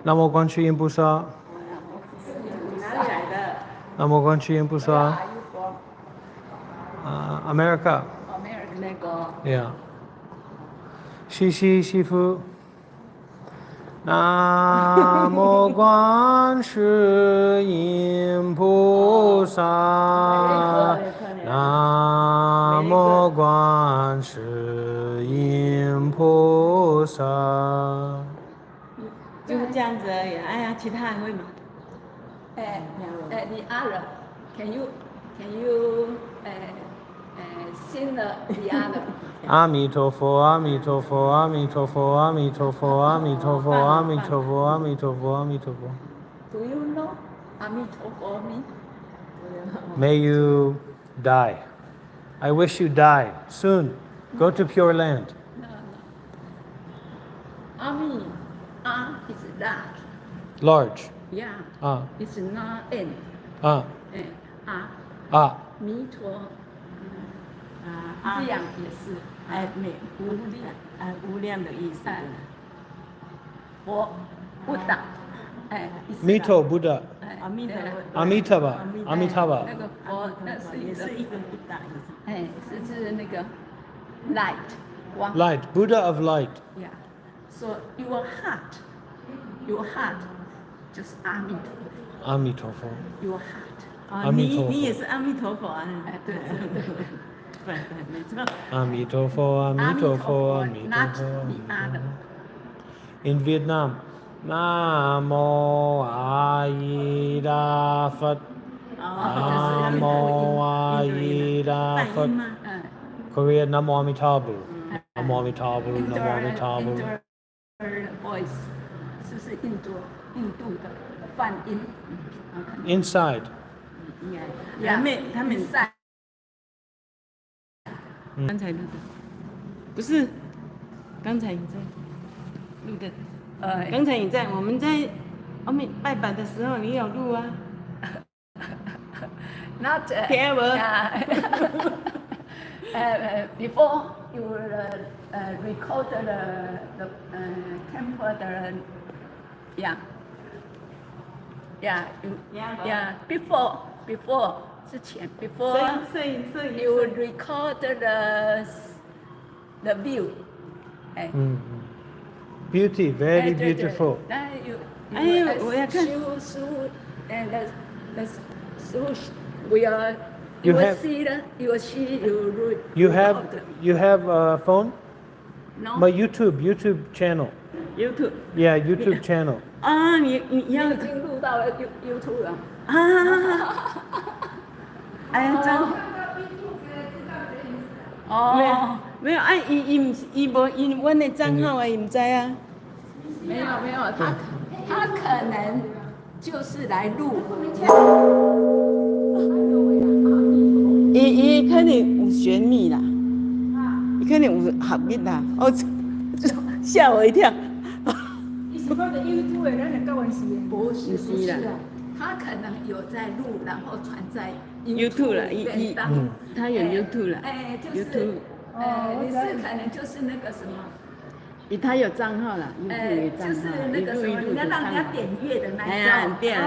南无观世音菩萨，哪里来的南无观世音菩萨。America。那个 Yeah。谢谢师父。南无观世音菩萨，南无观世音菩萨。就这样子而已。哎呀，其他还会吗？the other can you sing the other 阿弥陀佛，阿弥陀佛，阿弥陀佛，阿弥陀佛，阿弥陀佛，阿弥陀佛，阿弥陀佛，阿弥陀佛。Do you know 阿弥陀佛 mean? May you die. I wish you die soon. Go to Pure Land. No. 阿弥 is large. Large. Yeah. It's not end. 弥陀量也是无量的意思。佛不打Mito Buddha. 阿弥陀佛。Amitabha. Amitabha. 那个佛那是也是一个不打意思。是那个 light 光。 Light. Buddha of light. Yeah. So your heart your heart 就是阿弥陀佛。阿弥陀佛。 Your heart，啊，你也是阿弥陀佛啊。哎，对对对。对对，没错。阿弥陀佛，阿弥陀佛，阿弥陀 not 佛。 the other。 In Vietnam, Nam Mô A Di Đà Phật. 哦， Nam Mô A Di Đà 梵 Phật. 音吗？ Korea Nam Mô A Di Đà Phật. Nam Mô A Di Đà Phật. Nam Mô A Di Đà Phật. voice 是不是印度的梵音？ Inside. 应该。他们在。刚才录的，不是，刚才你在录的。刚才你在我们在后面拜拜的时候，你有录啊。Not 听无？ Before you record the temple before 之前 before 摄影 you record the view， 哎。 Beauty, very beautiful. 那我要看。You will see the, you will see You have a phone? No. My YouTube channel. YouTube。 Yeah, YouTube channel. 啊，你要已经录到了 YouTube 了。啊？哎呀，真。哦，没有，伊无阮的账号啊，伊唔知啊。没有，他可能就是来录。伊可能有玄秘啦，伊可能有合密啦，吓我一跳。伊是看着 YouTube 的，咱就教阮是的。不是是啦，他可能有在录，然后传在 YouTube 啦，他有 YouTube 啦。哎，就是 YouTube， 你是可能就是那个什么，他有账号啦，YouTube 有账就是号，那个什么，人家让人家点阅的那哎一呀，种。对啊，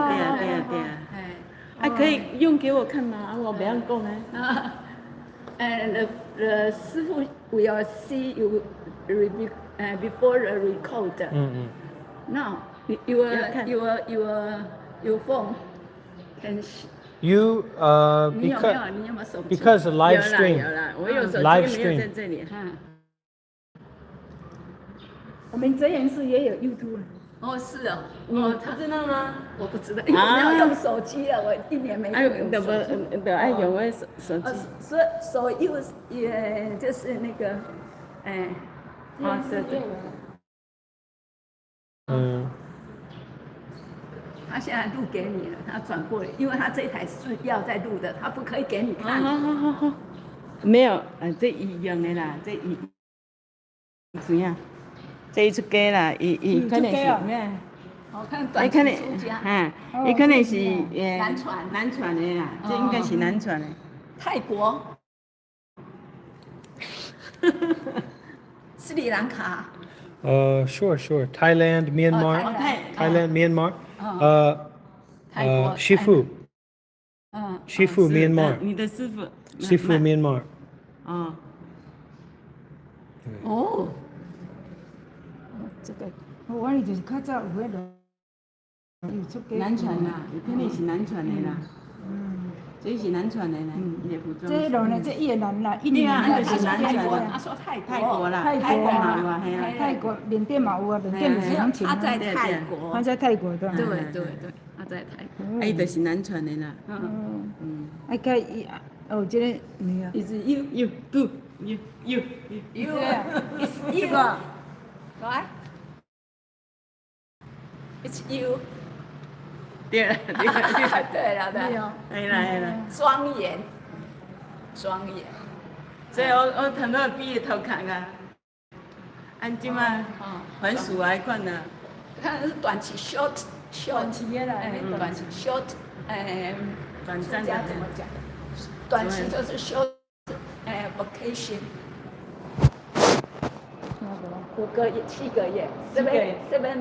啊，可以用给我看吗？啊，我不要讲啊。the 师傅 will see you before the record. Now your phone can. You 你有没有手机？ because live 有 stream. 啦，我有手机 Live 没有 stream 在这里。我们泽源寺也有 YouTube。哦，是哦，你不知道吗？我不知道，因为我没有用手机了，我1年没用手机。就爱用我手机。所以也就是那个，是对。他现在录给你了，他转过来，因为他这台是要在录的，他不可以给你看。好，没有，这伊用的啦，这伊怎样？这伊出家啦，伊可能是咩？我看短期出家，伊可能是南传的啦，这应该是南传的。泰国，斯里兰卡。Sure. Thailand, Myanmar. Thailand, Myanmar. 师父 Myanmar. 你的师傅。师父 Myanmar. 哦，这个我哩就是较早有迄个，出家。南传啦，有可能是南传的啦。这是南传的啦，伊的服装。这路呢，这越南啦，印尼啦，就是南传的。他说泰国啦，泰国嘛，泰国缅甸嘛有啊，缅甸就是能请。他在泰国。他在泰国对。对，他在泰国。伊就是南传的啦。啊，甲伊这个没有。Is you do you It's you, right? It's you. 对了，对了，庄严。所以我头脑比伊头壳啊，按即嘛，还俗啊款啊。看是短期 short， 短期的啦，短期 short， 短暂的怎么讲？短期就是 short， vacation。5个月、7个月，7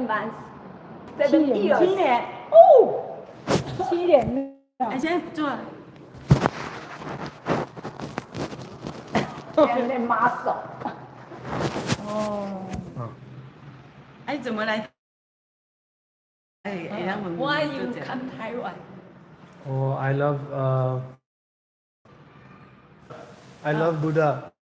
months，7 years。7年哦，7年。现在不做。练 muscle。哦。哎，怎么来我们 Why 就 you 这样 come Taiwan? Oh, I love Buddha.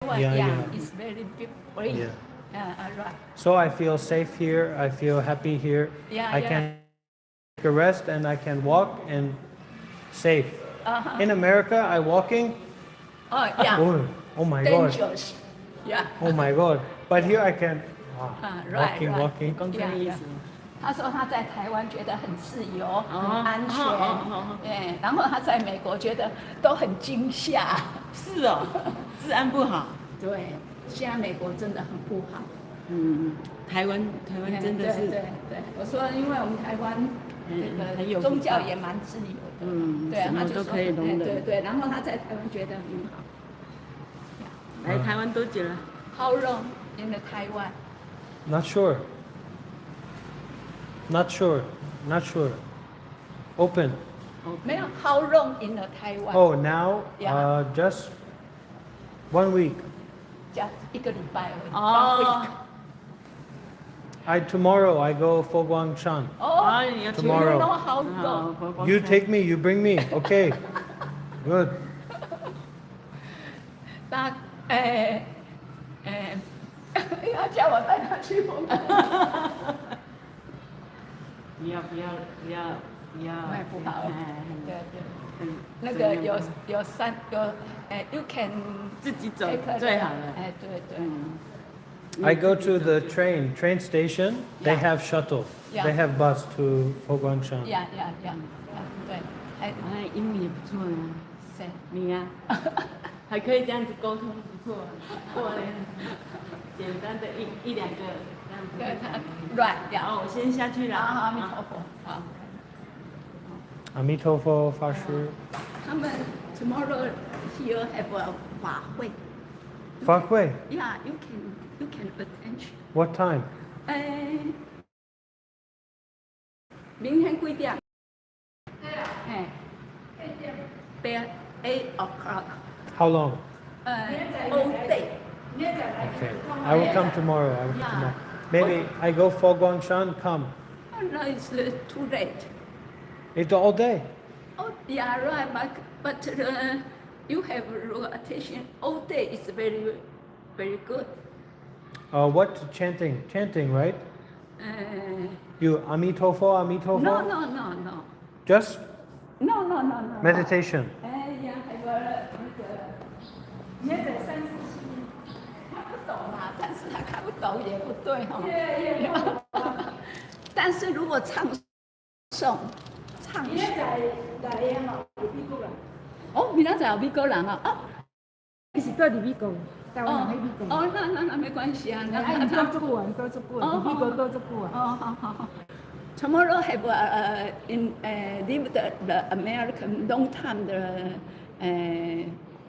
Taiwan, Yeah, yeah, yeah. it's very big, free. Yeah. Right. So I feel safe here. I feel happy here. Yeah, I yeah. can take a rest and I can walk and safe. Uh-huh. In America, I walking. Oh, yeah. Oh my God. Dangerous. Yeah. Oh my God. But here I can Right, walking, right. walking. 公车的意思。他说他在台湾觉得很自由、很哦安全，哦对，然后他在美国觉得都很惊吓，是哦，治安不好。对，现在美国真的很不好。台湾真的是，对，我说因为我们台湾这很有个宗教也蛮自由的，对，什么都他就说可以容忍。对，然后他在台湾觉得很好。来台湾多久了？ How long in the Taiwan? Not sure. Not sure. Open. 没有 How long in the Taiwan? Oh, now Yeah. just 1 week. 加一个礼拜而已。哦 Tomorrow I go Foguangshan. 哦，你要去 Tomorrow. You know how long? You take me, you bring me. Okay. Good. 那要叫我带他去佛光不要，卖不好，对，嗯那个有You can 自己走 take 最好了。对， I go to the train station. They Yeah. have shuttle. Yeah. They have bus to Foguangshan. 呀，对，英语也不错呢。是，你呀，还可以这样子沟通，不错。我简单的一两个这样子。对他 right，好，我先下去了。好，阿弥陀佛，好。 Amitofo, Fashu. 他们 tomorrow here have a 法会 Fakwe. ，Yeah, you can attend. What time? 明天几点？8 o'clock. How long? All day. Okay. I will come tomorrow. Maybe I go Foguangshan, come. Oh, no, it's too late. It's all day. Oh, yeah, right. But you have attention all day. It's very, very good. What chanting? Chanting, right? Uh, You Amitofo, Amitofo? no. Just No. meditation. 呀，还有那个37看不懂啦，但是他看不懂也不对哈。但是如果唱诵、唱明仔载来的吼，有美国人，哦，明仔载有美国人啊，哦伊是住伫美国，台湾人喺美国。那没关系啊，那啊，伊多足久啊，多足久啊，伫美国多足久啊。好。Tomorrow have live the American long time the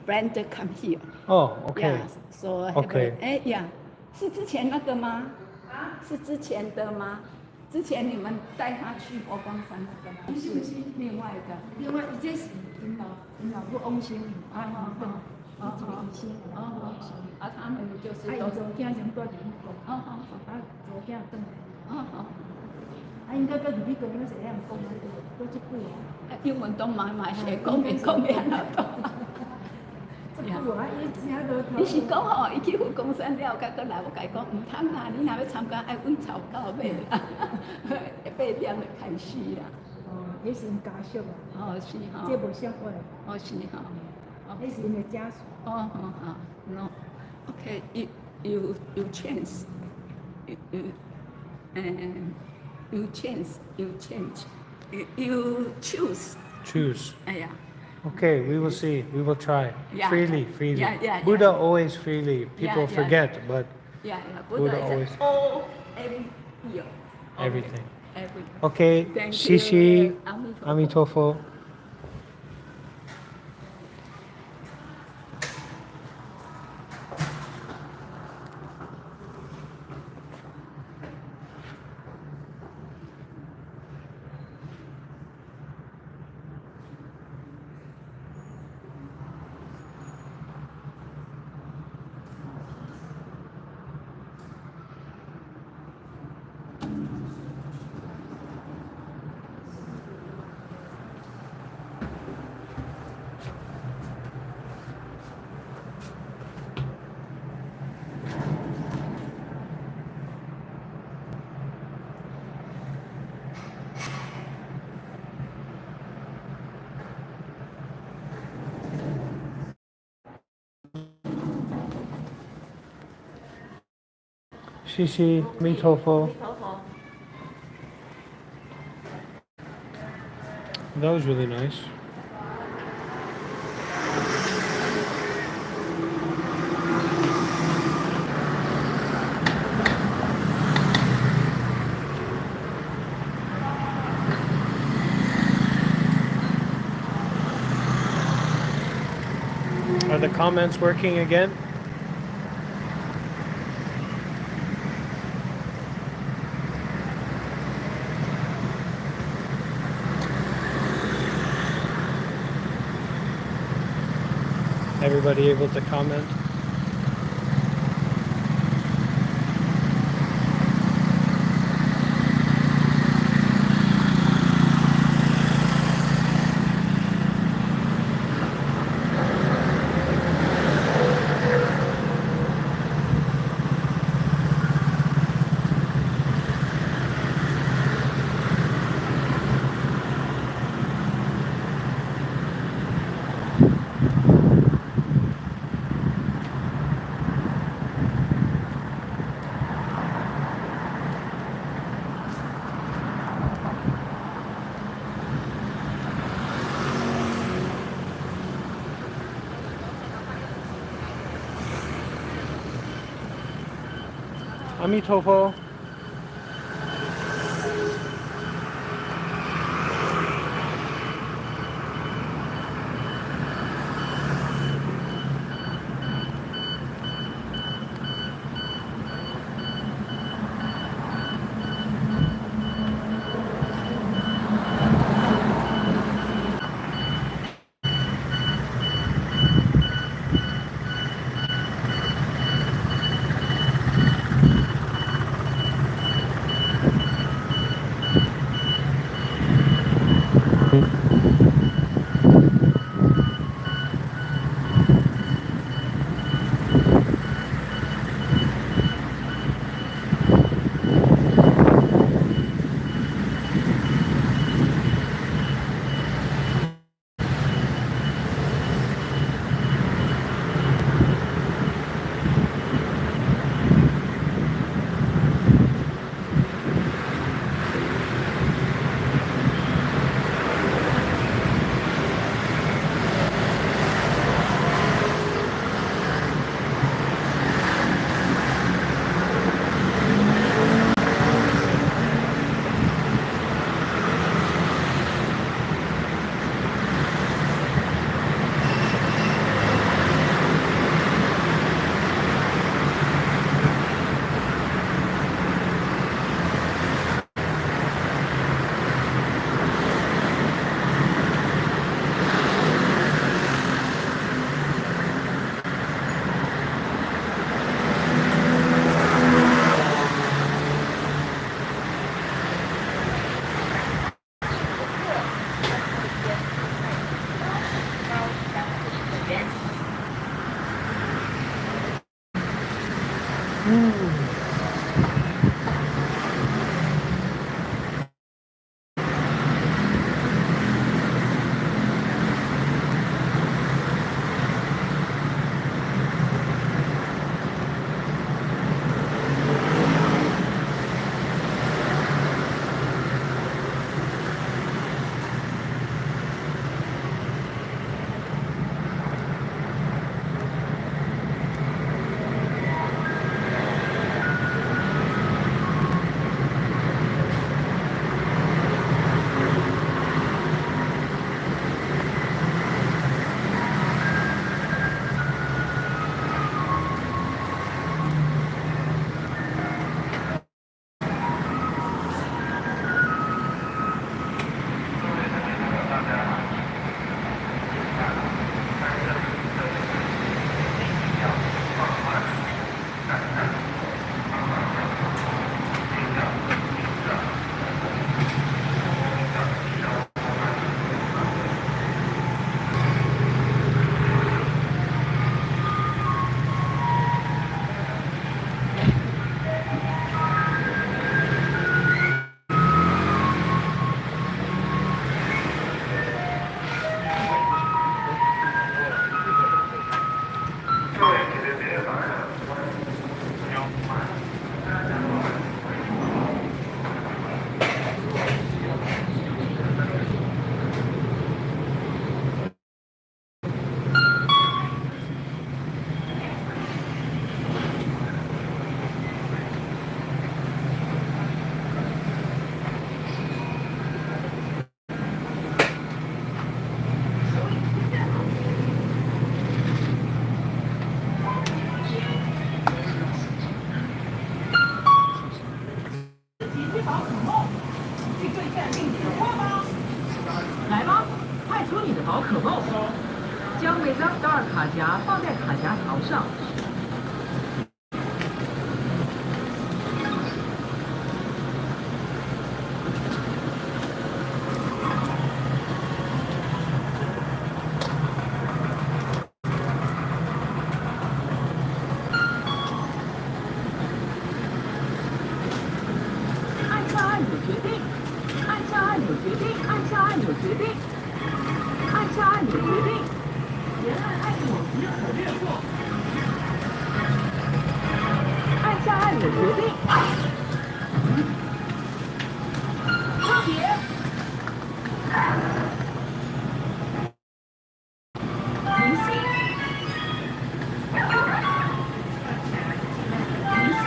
friend come here. Oh, okay. Yeah, so have Okay. yeah，是之前那个吗？是之前的吗？之前你们带他去佛光山那个吗？不是另外的。另外，伊这是因老母往生，伊一个医生，啊，他们就是啊，因都做囝先住伫美国，好，啊，做囝转来，好，啊，因到伫美国，那是样讲啊，多足久啊，英文都买写讲面讲面了都。足久啊，伊请落头。伊是讲吼，伊去佛光山了，甲过来，我甲伊讲，毋通啦，你若要参加，爱阮草到尾啦，8点就开始啦。哦，迄是因家属啊，哦，是吼，这无相关，哦是吼，迄是因的家属。哦，no， okay， you change， you choose， Choose. 哎呀。 Okay, we will see. We will try. Yeah. Freely. Yeah. Buddha always freely. People Yeah. forget, but Yeah, Buddha Buddha always- is all every year. everything. Every. Okay, Thank Shishi, you. Amitofo. 西西，弥陀佛。That was really nice. Are the comments working again? Everybody able to comment? Amitofo. 宝可梦，将每张12卡夹放在卡夹槽上。按下按钮决定，按下按钮决定，按下按钮决定，按下按钮决定，连按按钮即可略过。按下按钮决定。特别。明星。明星。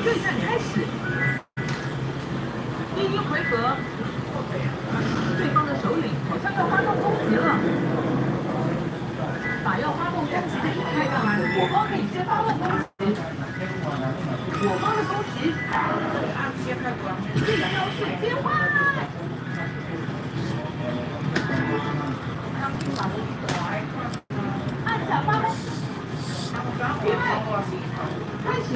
对战开始。第一回合，对方的首领好像要发动攻击了。把要发动攻击的一开关，我方可以先发动攻击。我方的攻击，这个招式接花。按下发动，预备，开始。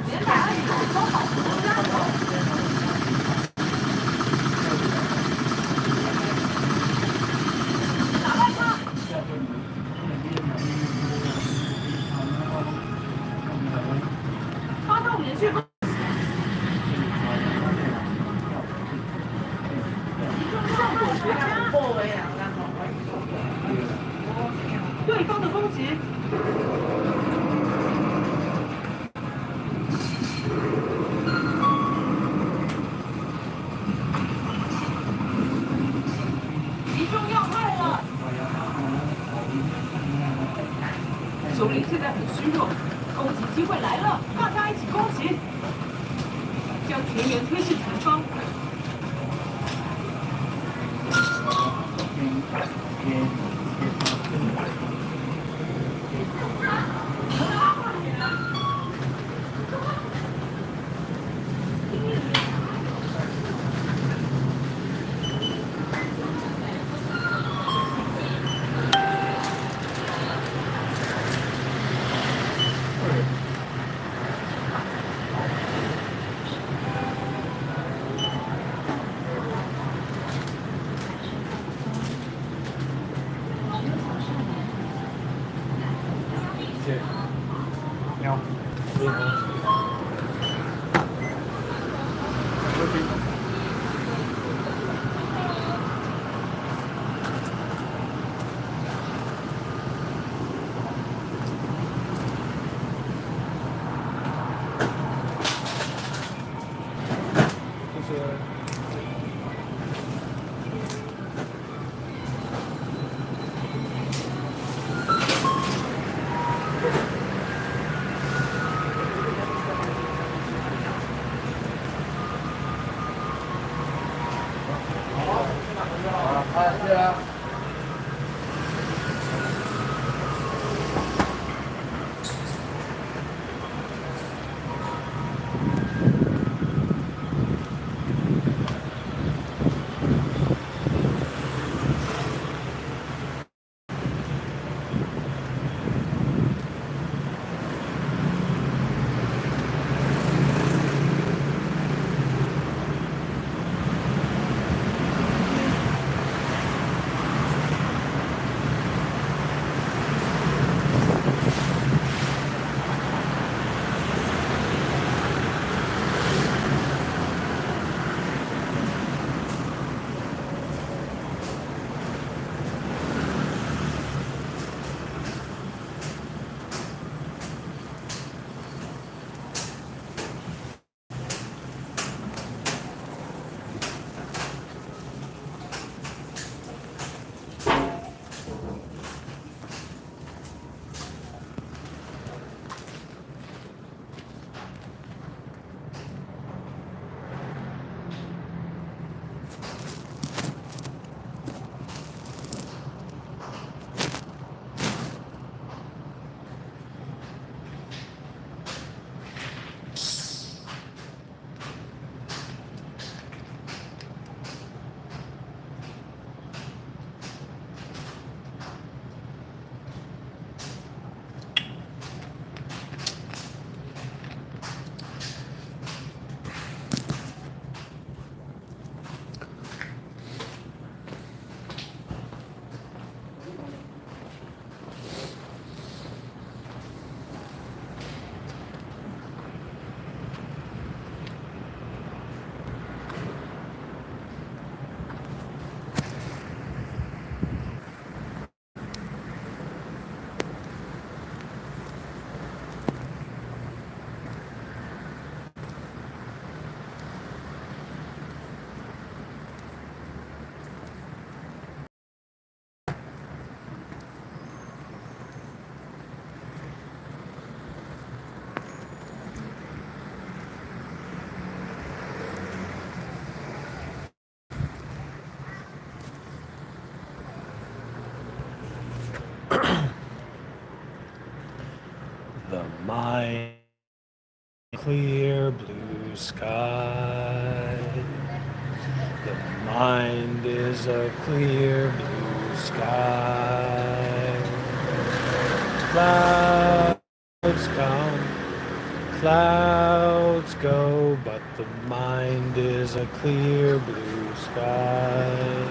连打按钮都好，加油！打败他！发动连续攻击，效果绝佳。对方的攻击。击中要害了！首领现在很虚弱，攻击机会来了，大家一起攻击，将全员推至前方。喵。clear blue sky. The mind is a clear blue sky. Clouds come, clouds go, but the mind is a clear blue sky.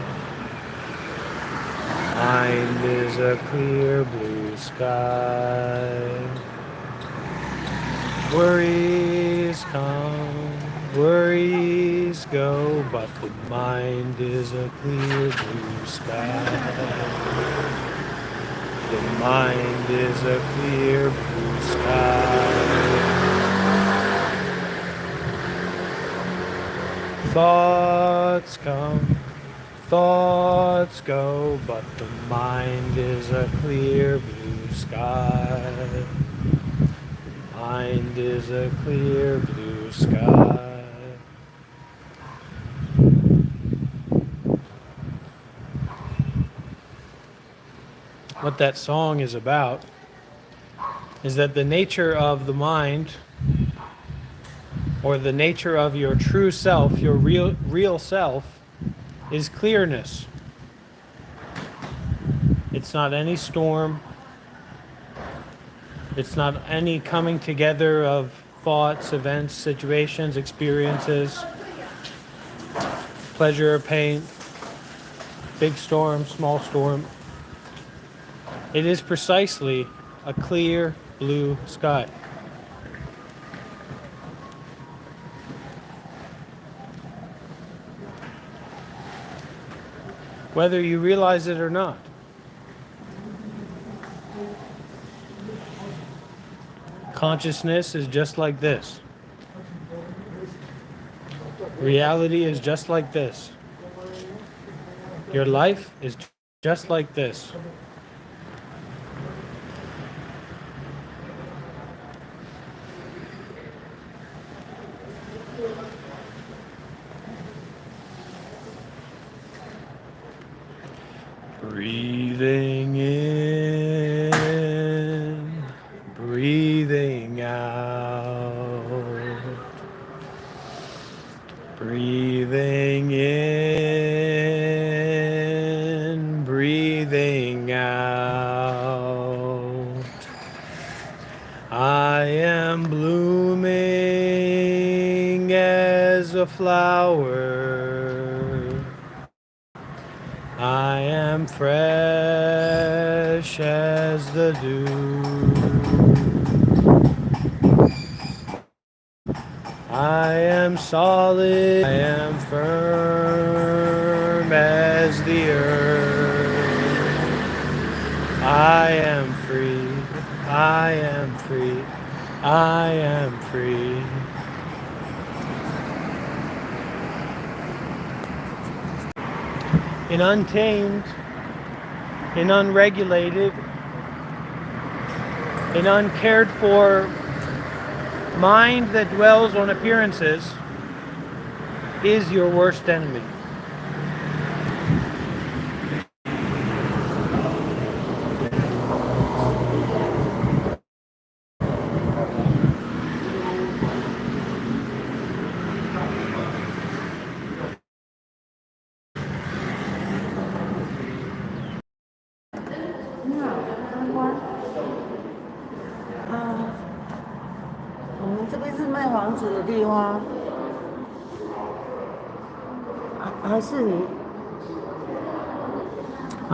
Mind is a clear blue sky. Worries come, worries go, but the mind is a clear blue sky. The mind is a clear blue sky. Thoughts come, thoughts go, but the mind is a clear blue sky. Mind is a clear blue sky. What that song is about is that the nature of the mind, or the nature of your true self, your real self, is clearness. It's not any storm. It's not any coming together of thoughts, events, situations, experiences, pleasure or pain, big storm, small storm. It is precisely a clear blue sky. Whether you realize it or not. Consciousness is just like this. Reality is just like this. Your life is just like this. Breathing in, breathing out. Breathing in, breathing out. I am blooming as a flower. I am fresh as the dew. I am solid, I am firm as the earth. I am free, I am free, I am free. In untamed, in unregulated, in uncared for mind that dwells on appearances is your worst enemy.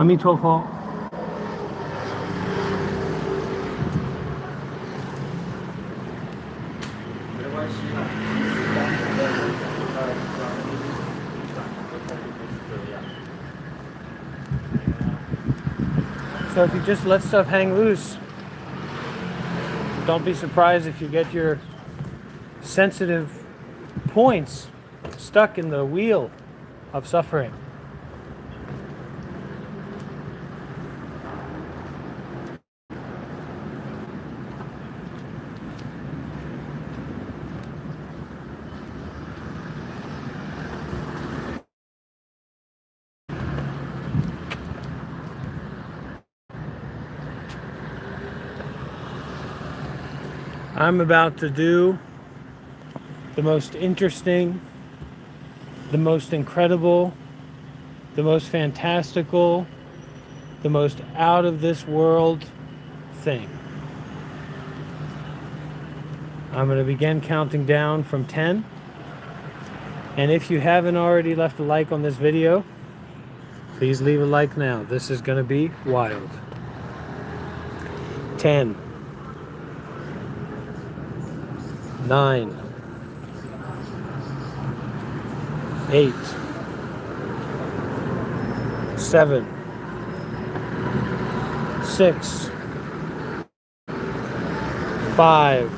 阿弥陀佛。So if you just let stuff hang loose, don't be surprised if you get your sensitive points stuck in the wheel of suffering. I'm about to do the most interesting, the most incredible, the most fantastical, the most out of this world thing. I'm going to begin counting down from 10. And if you haven't already left a like on this video, please leave a like now. This is going to be wild. 10, 9, 8, 7, 6, 5,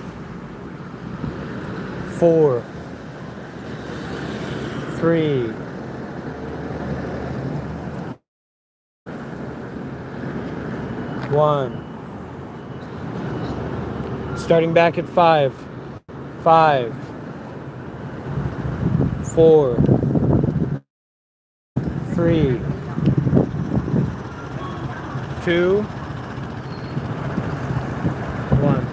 4, 3, 1. Starting back at 5, 5, 4, 3, 2, 1.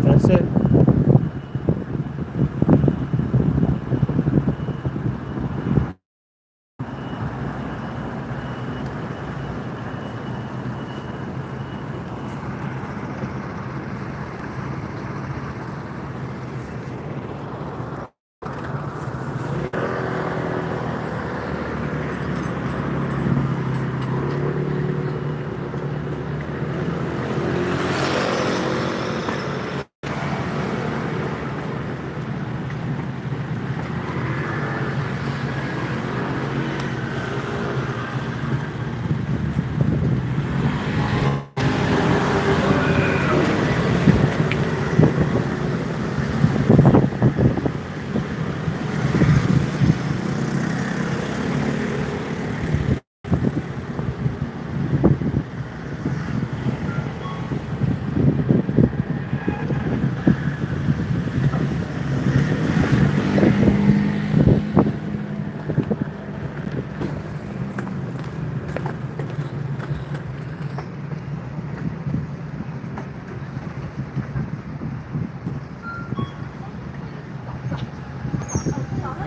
That's it.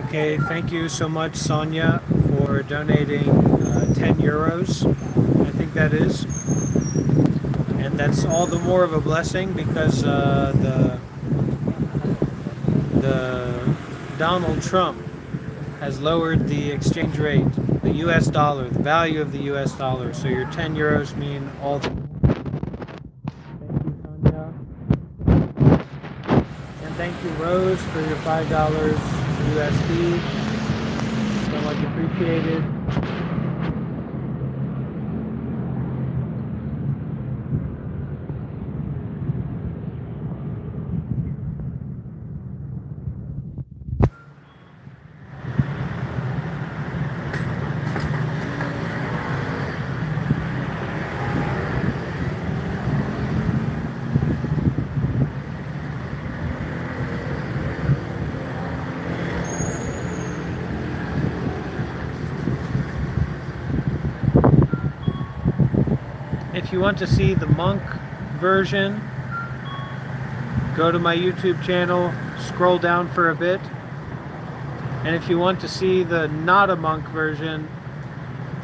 Okay, thank you so much, Sonia, for donating 10 euros. I think that is. And that's all the more of a blessing because the Donald Trump has lowered the exchange rate, the US dollar, the value of the US dollar. So your 10 euros mean all the more. Thank you, Sonia. And thank you, Rose, for your $5 USD. So much appreciated. If you want to see the monk version, go to my YouTube channel, scroll down for a bit. And if you want to see the not a monk version,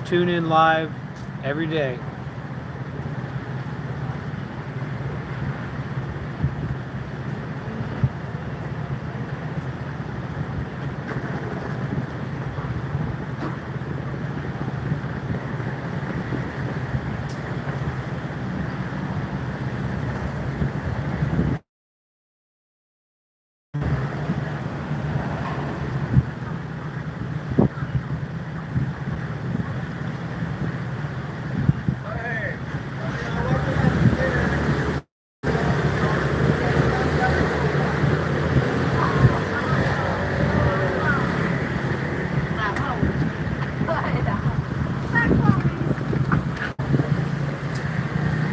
tune in live every day.